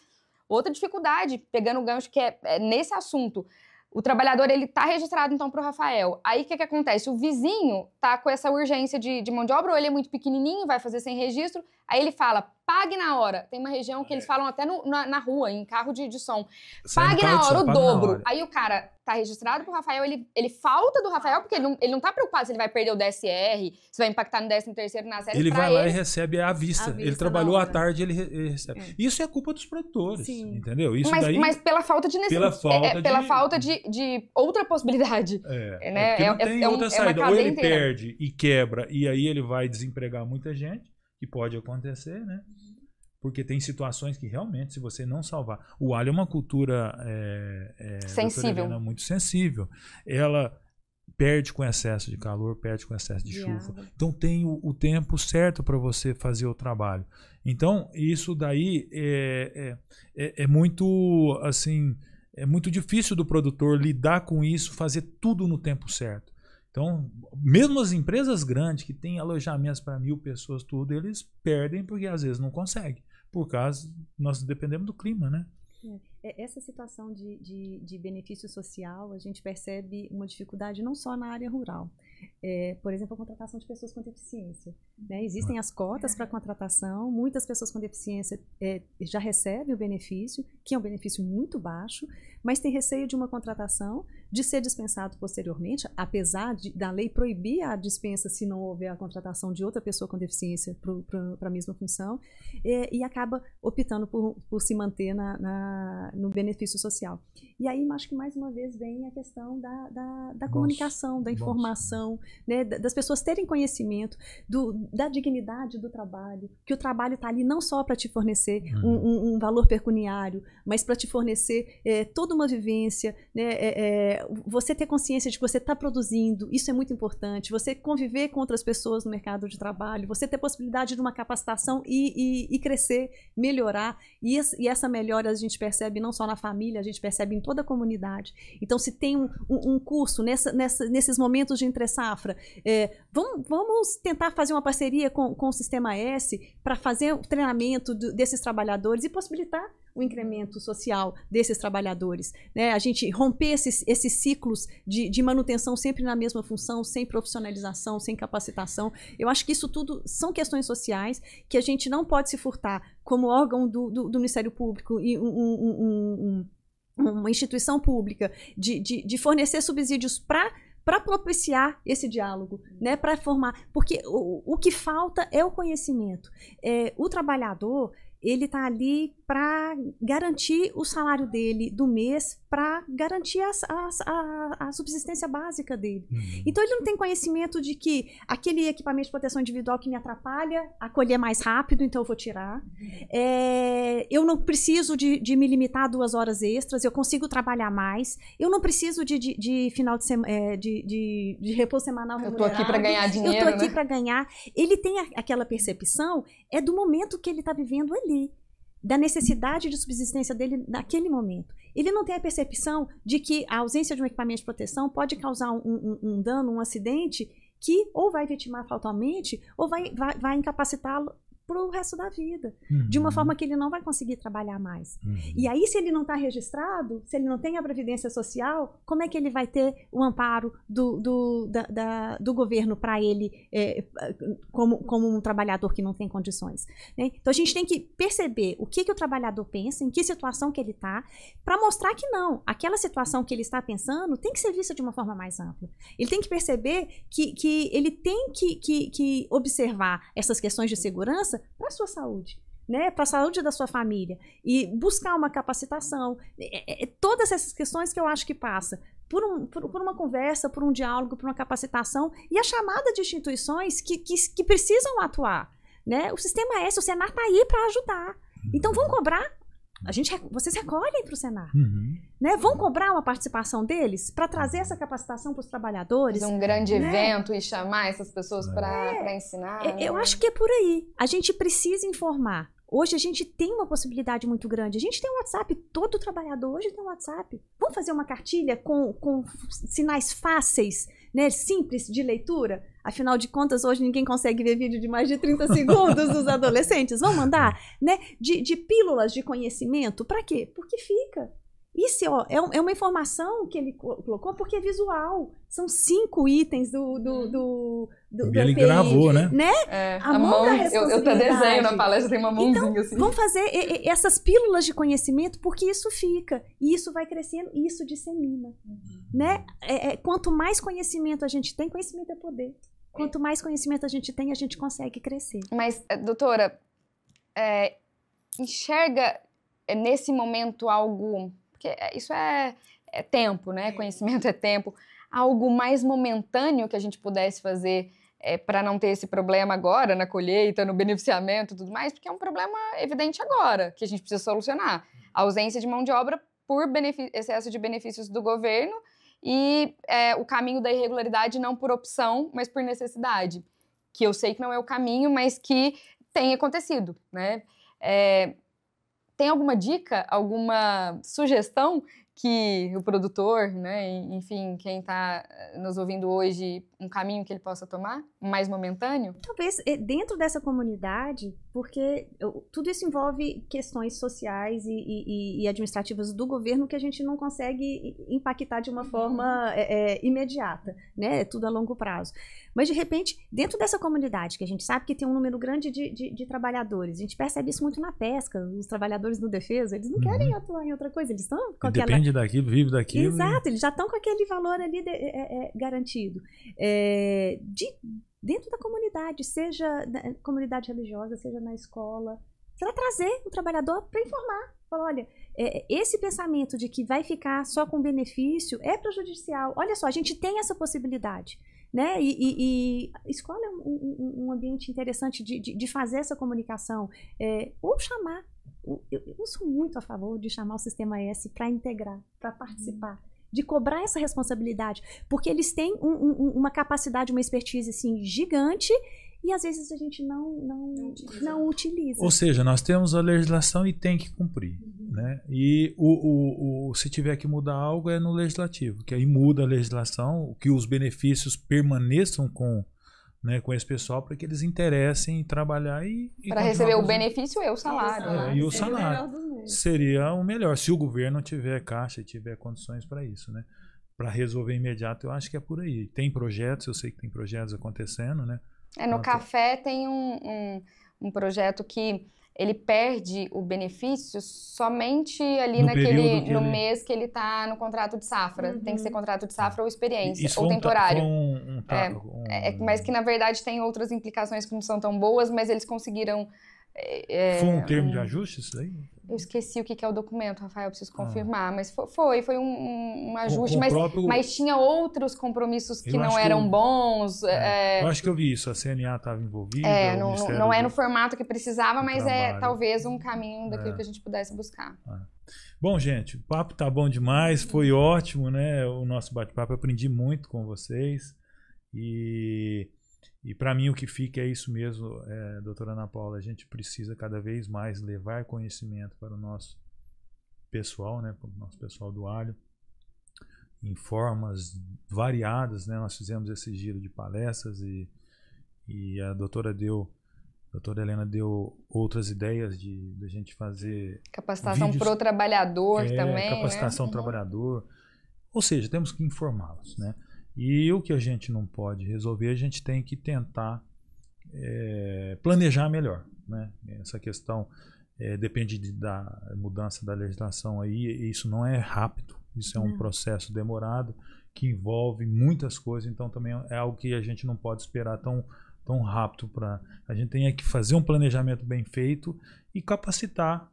Outra dificuldade, pegando o gancho, que é nesse assunto. O trabalhador, ele tá registrado, então, pro Rafael. Aí, o que acontece? O vizinho tá com essa urgência de mão de obra, ou ele é muito pequenininho, vai fazer sem registro, aí ele fala, pague na hora. Tem uma região que eles falam até na rua, em carro de som. Pague na hora, o dobro. Aí o cara tá registrado pro Rafael, ele falta do Rafael, porque ele não tá preocupado se ele vai perder o DSR, se vai impactar no 13º na série. Ele vai lá e recebe à vista. Ele trabalhou à tarde, ele recebe. Isso é culpa dos produtores, Sim. Entendeu? Isso mas pela falta de necessidade. Pela falta de outra possibilidade. Né? Não tem outra saída. Ou ele inteira. perde e quebra, e aí ele vai desempregar muita gente, que pode acontecer, né? Porque tem situações que realmente, se você não salvar... O alho é uma cultura sensível. Helena, muito sensível. Ela perde com excesso de calor, perde com excesso de chuva. Então tem o tempo certo para você fazer o trabalho. Então isso daí é muito assim, é muito difícil do produtor lidar com isso, fazer tudo no tempo certo. Então, mesmo as empresas grandes que têm alojamentos para 1000 pessoas, tudo, eles perdem porque às vezes não conseguem. Por causa, nós dependemos do clima, né? Essa situação de benefício social, a gente percebe uma dificuldade não só na área rural. Por exemplo, a contratação de pessoas com deficiência. Né? Existem as cotas para contratação, muitas pessoas com deficiência já recebem o benefício, que é um benefício muito baixo, mas tem receio de uma contratação, de ser dispensado posteriormente, apesar da lei proibir a dispensa se não houver a contratação de outra pessoa com deficiência para a mesma função, e acaba optando por se manter no benefício social. E aí, acho que mais uma vez vem a questão da comunicação, da informação, né, das pessoas terem conhecimento da dignidade do trabalho, que o trabalho está ali não só para te fornecer um valor pecuniário, mas para te fornecer toda uma vivência, né, você ter consciência de que você está produzindo, isso é muito importante, você conviver com outras pessoas no mercado de trabalho, você ter possibilidade de uma capacitação e crescer, melhorar, e essa melhora a gente percebe não só na família, a gente percebe em toda a comunidade. Então, se tem um curso nesses momentos de entre-safra, vamos tentar fazer uma parceria com o Sistema S para fazer o treinamento desses trabalhadores e possibilitar o incremento social desses trabalhadores, né? A gente romper esses ciclos de manutenção sempre na mesma função, sem profissionalização, sem capacitação. Eu acho que isso tudo são questões sociais que a gente não pode se furtar como órgão do Ministério Público e uma instituição pública de fornecer subsídios para propiciar esse diálogo, né, para formar, porque o que falta é o conhecimento. O trabalhador, ele está ali para garantir o salário dele do mês, para garantir a subsistência básica dele. Então, ele não tem conhecimento de que aquele equipamento de proteção individual que me atrapalha a colher mais rápido, então eu vou tirar. Eu não preciso de me limitar a 2 horas extras, eu consigo trabalhar mais. Eu não preciso de final de semana, de repouso semanal remunerado. Eu tô aqui para ganhar dinheiro, eu tô aqui para ganhar. Ele tem aquela percepção, do momento que ele está vivendo ali, da necessidade de subsistência dele naquele momento. Ele não tem a percepção de que a ausência de um equipamento de proteção pode causar um dano, um acidente, que ou vai vitimar fatalmente ou vai incapacitá-lo para o resto da vida, de uma forma que ele não vai conseguir trabalhar mais. E aí, se ele não está registrado, se ele não tem a previdência social, como é que ele vai ter o amparo do governo para ele como um trabalhador que não tem condições, né? Então, a gente tem que perceber o que o trabalhador pensa, em que situação que ele está, para mostrar que não, aquela situação que ele está pensando tem que ser vista de uma forma mais ampla. Ele tem que perceber que ele tem que observar essas questões de segurança para a sua saúde, né? Para a saúde da sua família, e buscar uma capacitação. Todas essas questões que eu acho que passa por uma conversa, por um diálogo, por uma capacitação e a chamada de instituições que precisam atuar, né? O Sistema S, o Senar está aí para ajudar. Então, vão cobrar. Vocês recolhem para o Senar, né? Vão cobrar uma participação deles para trazer essa capacitação para os trabalhadores. Fazer um grande evento e chamar essas pessoas para ensinar. Eu acho que é por aí. A gente precisa informar. Hoje a gente tem uma possibilidade muito grande. A gente tem um WhatsApp, todo trabalhador hoje tem um WhatsApp. Vamos fazer uma cartilha com sinais fáceis, né, simples de leitura? Afinal de contas, hoje ninguém consegue ver vídeo de mais de 30 segundos dos adolescentes. Vamos mandar, né, de pílulas de conhecimento. Para quê? Porque fica. Isso é uma informação que ele colocou porque é visual. São 5 itens do ele EPI, gravou, né? A mão da responsabilidade. Eu desenho na palestra, tem uma mãozinha então, assim. Vamos fazer essas pílulas de conhecimento porque isso fica. E isso vai crescendo e isso dissemina. Né? Quanto mais conhecimento a gente tem, conhecimento é poder. Quanto mais conhecimento a gente tem, a gente consegue crescer. Mas, doutora, enxerga nesse momento algo... Porque isso é tempo, né? Conhecimento é tempo. Algo mais momentâneo que a gente pudesse fazer para não ter esse problema agora, na colheita, no beneficiamento e tudo mais, porque é um problema evidente agora, que a gente precisa solucionar. A ausência de mão de obra por excesso de benefícios do governo e o caminho da irregularidade não por opção, mas por necessidade. Que eu sei que não é o caminho, mas que tem acontecido, né? Tem alguma dica, alguma sugestão que o produtor, né, enfim, quem está nos ouvindo hoje, um caminho que ele possa tomar, mais momentâneo? Talvez dentro dessa comunidade, porque tudo isso envolve questões sociais e administrativas do governo que a gente não consegue impactar de uma forma imediata, né? É tudo a longo prazo. Mas, de repente, dentro dessa comunidade, que a gente sabe que tem um número grande de trabalhadores, a gente percebe isso muito na pesca, os trabalhadores do defesa, eles não querem atuar em outra coisa, eles estão com aquela... Depende daquilo, vive daquilo. Exato, eles já estão com aquele valor ali garantido. Dentro da comunidade, seja na comunidade religiosa, seja na escola, você vai trazer o trabalhador para informar. Falar, olha, esse pensamento de que vai ficar só com benefício é prejudicial. Olha só, a gente tem essa possibilidade. Né? E a escola é um ambiente interessante de fazer essa comunicação. Ou chamar. Eu sou muito a favor de chamar o Sistema S para integrar, para participar, de cobrar essa responsabilidade, porque eles têm uma capacidade, uma expertise assim, gigante e às vezes a gente não utiliza. Ou seja, nós temos a legislação e tem que cumprir. Né? E se tiver que mudar algo é no legislativo, que aí muda a legislação, que os benefícios permaneçam com esse pessoal para que eles interessem em trabalhar e para receber o benefício e o salário. E o salário seria o melhor, se o governo tiver caixa e tiver condições para isso, né? Para resolver imediato, eu acho que é por aí. Tem projetos, eu sei que tem projetos acontecendo, né? No café tem um projeto que ele perde o benefício somente ali no mês que ele está no contrato de safra. Tem que ser contrato de safra ou experiência, isso ou temporário. Mas que na verdade tem outras implicações que não são tão boas, mas eles conseguiram... Foi um termo de ajuste isso daí? Eu esqueci o que é o documento, Rafael, eu preciso confirmar, mas foi um ajuste, mas tinha outros compromissos que não eram bons. Eu acho que eu vi isso, a CNA estava envolvida. Não é no formato que precisava, mas talvez um caminho daquilo que a gente pudesse buscar. Bom, gente, o papo tá bom demais, foi ótimo, né? O nosso bate-papo, eu aprendi muito com vocês e para mim o que fica é isso mesmo, doutora Ana Paula, a gente precisa cada vez mais levar conhecimento para o nosso pessoal, né, para o nosso pessoal do alho, em formas variadas, né? Nós fizemos esse giro de palestras e a doutora deu doutora Helena deu outras ideias de a gente fazer Capacitação vídeos, pro trabalhador também, capacitação né? do trabalhador. Ou seja, temos que informá-los, né? E o que a gente não pode resolver, a gente tem que tentar planejar melhor, né? Essa questão depende da mudança da legislação aí, e isso não é rápido, isso é um processo demorado que envolve muitas coisas, então também é algo que a gente não pode esperar tão rápido. A gente tem que fazer um planejamento bem feito e capacitar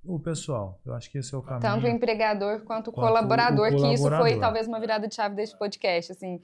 o pessoal. Eu acho que esse é o caminho. Tanto o empregador quanto o colaborador, que isso foi talvez uma virada de chave deste podcast. Assim,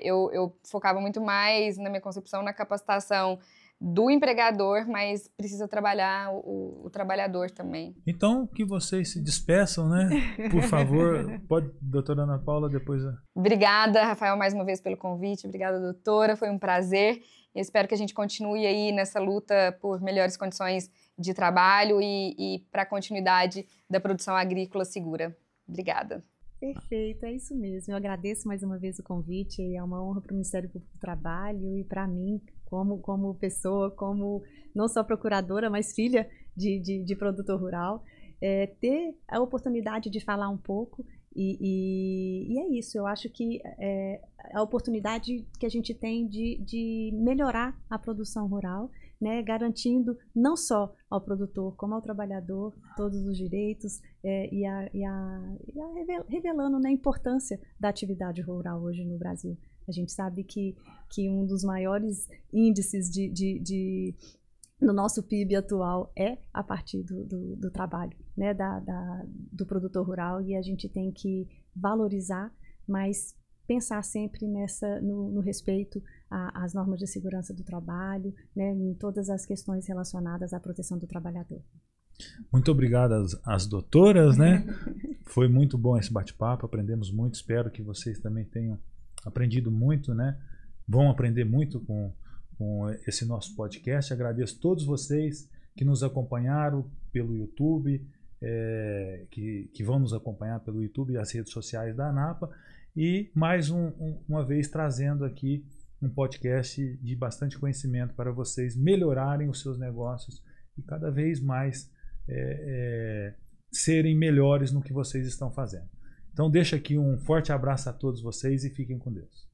eu focava muito mais na minha concepção na capacitação do empregador, mas precisa trabalhar o trabalhador também. Então, que vocês se despeçam, né? Por favor, pode, doutora Ana Paula, depois... Obrigada, Rafael, mais uma vez pelo convite. Obrigada, doutora. Foi um prazer. Eu espero que a gente continue aí nessa luta por melhores condições de trabalho e para a continuidade da produção agrícola segura. Obrigada. Perfeito, é isso mesmo. Eu agradeço mais uma vez o convite. É uma honra para o Ministério Público do Trabalho e para mim, como pessoa, como não só procuradora, mas filha de produtor rural, ter a oportunidade de falar um pouco. E é isso, eu acho que a oportunidade que a gente tem de melhorar a produção rural, né, garantindo não só ao produtor como ao trabalhador todos os direitos revelando, né, a importância da atividade rural hoje no Brasil. A gente sabe que um dos maiores índices no nosso PIB atual é a partir do trabalho, né, do produtor rural, e a gente tem que valorizar, mas pensar sempre no respeito às normas de segurança do trabalho, né, em todas as questões relacionadas à proteção do trabalhador. Muito obrigado às doutoras, né? Foi muito bom esse bate-papo, aprendemos muito, espero que vocês também tenham aprendido muito, né? Vão aprender muito com esse nosso podcast. Agradeço a todos vocês que nos acompanharam pelo YouTube, que vão nos acompanhar pelo YouTube e as redes sociais da ANAPA, e mais uma vez trazendo aqui um podcast de bastante conhecimento para vocês melhorarem os seus negócios e cada vez mais serem melhores no que vocês estão fazendo. Então deixo aqui um forte abraço a todos vocês e fiquem com Deus.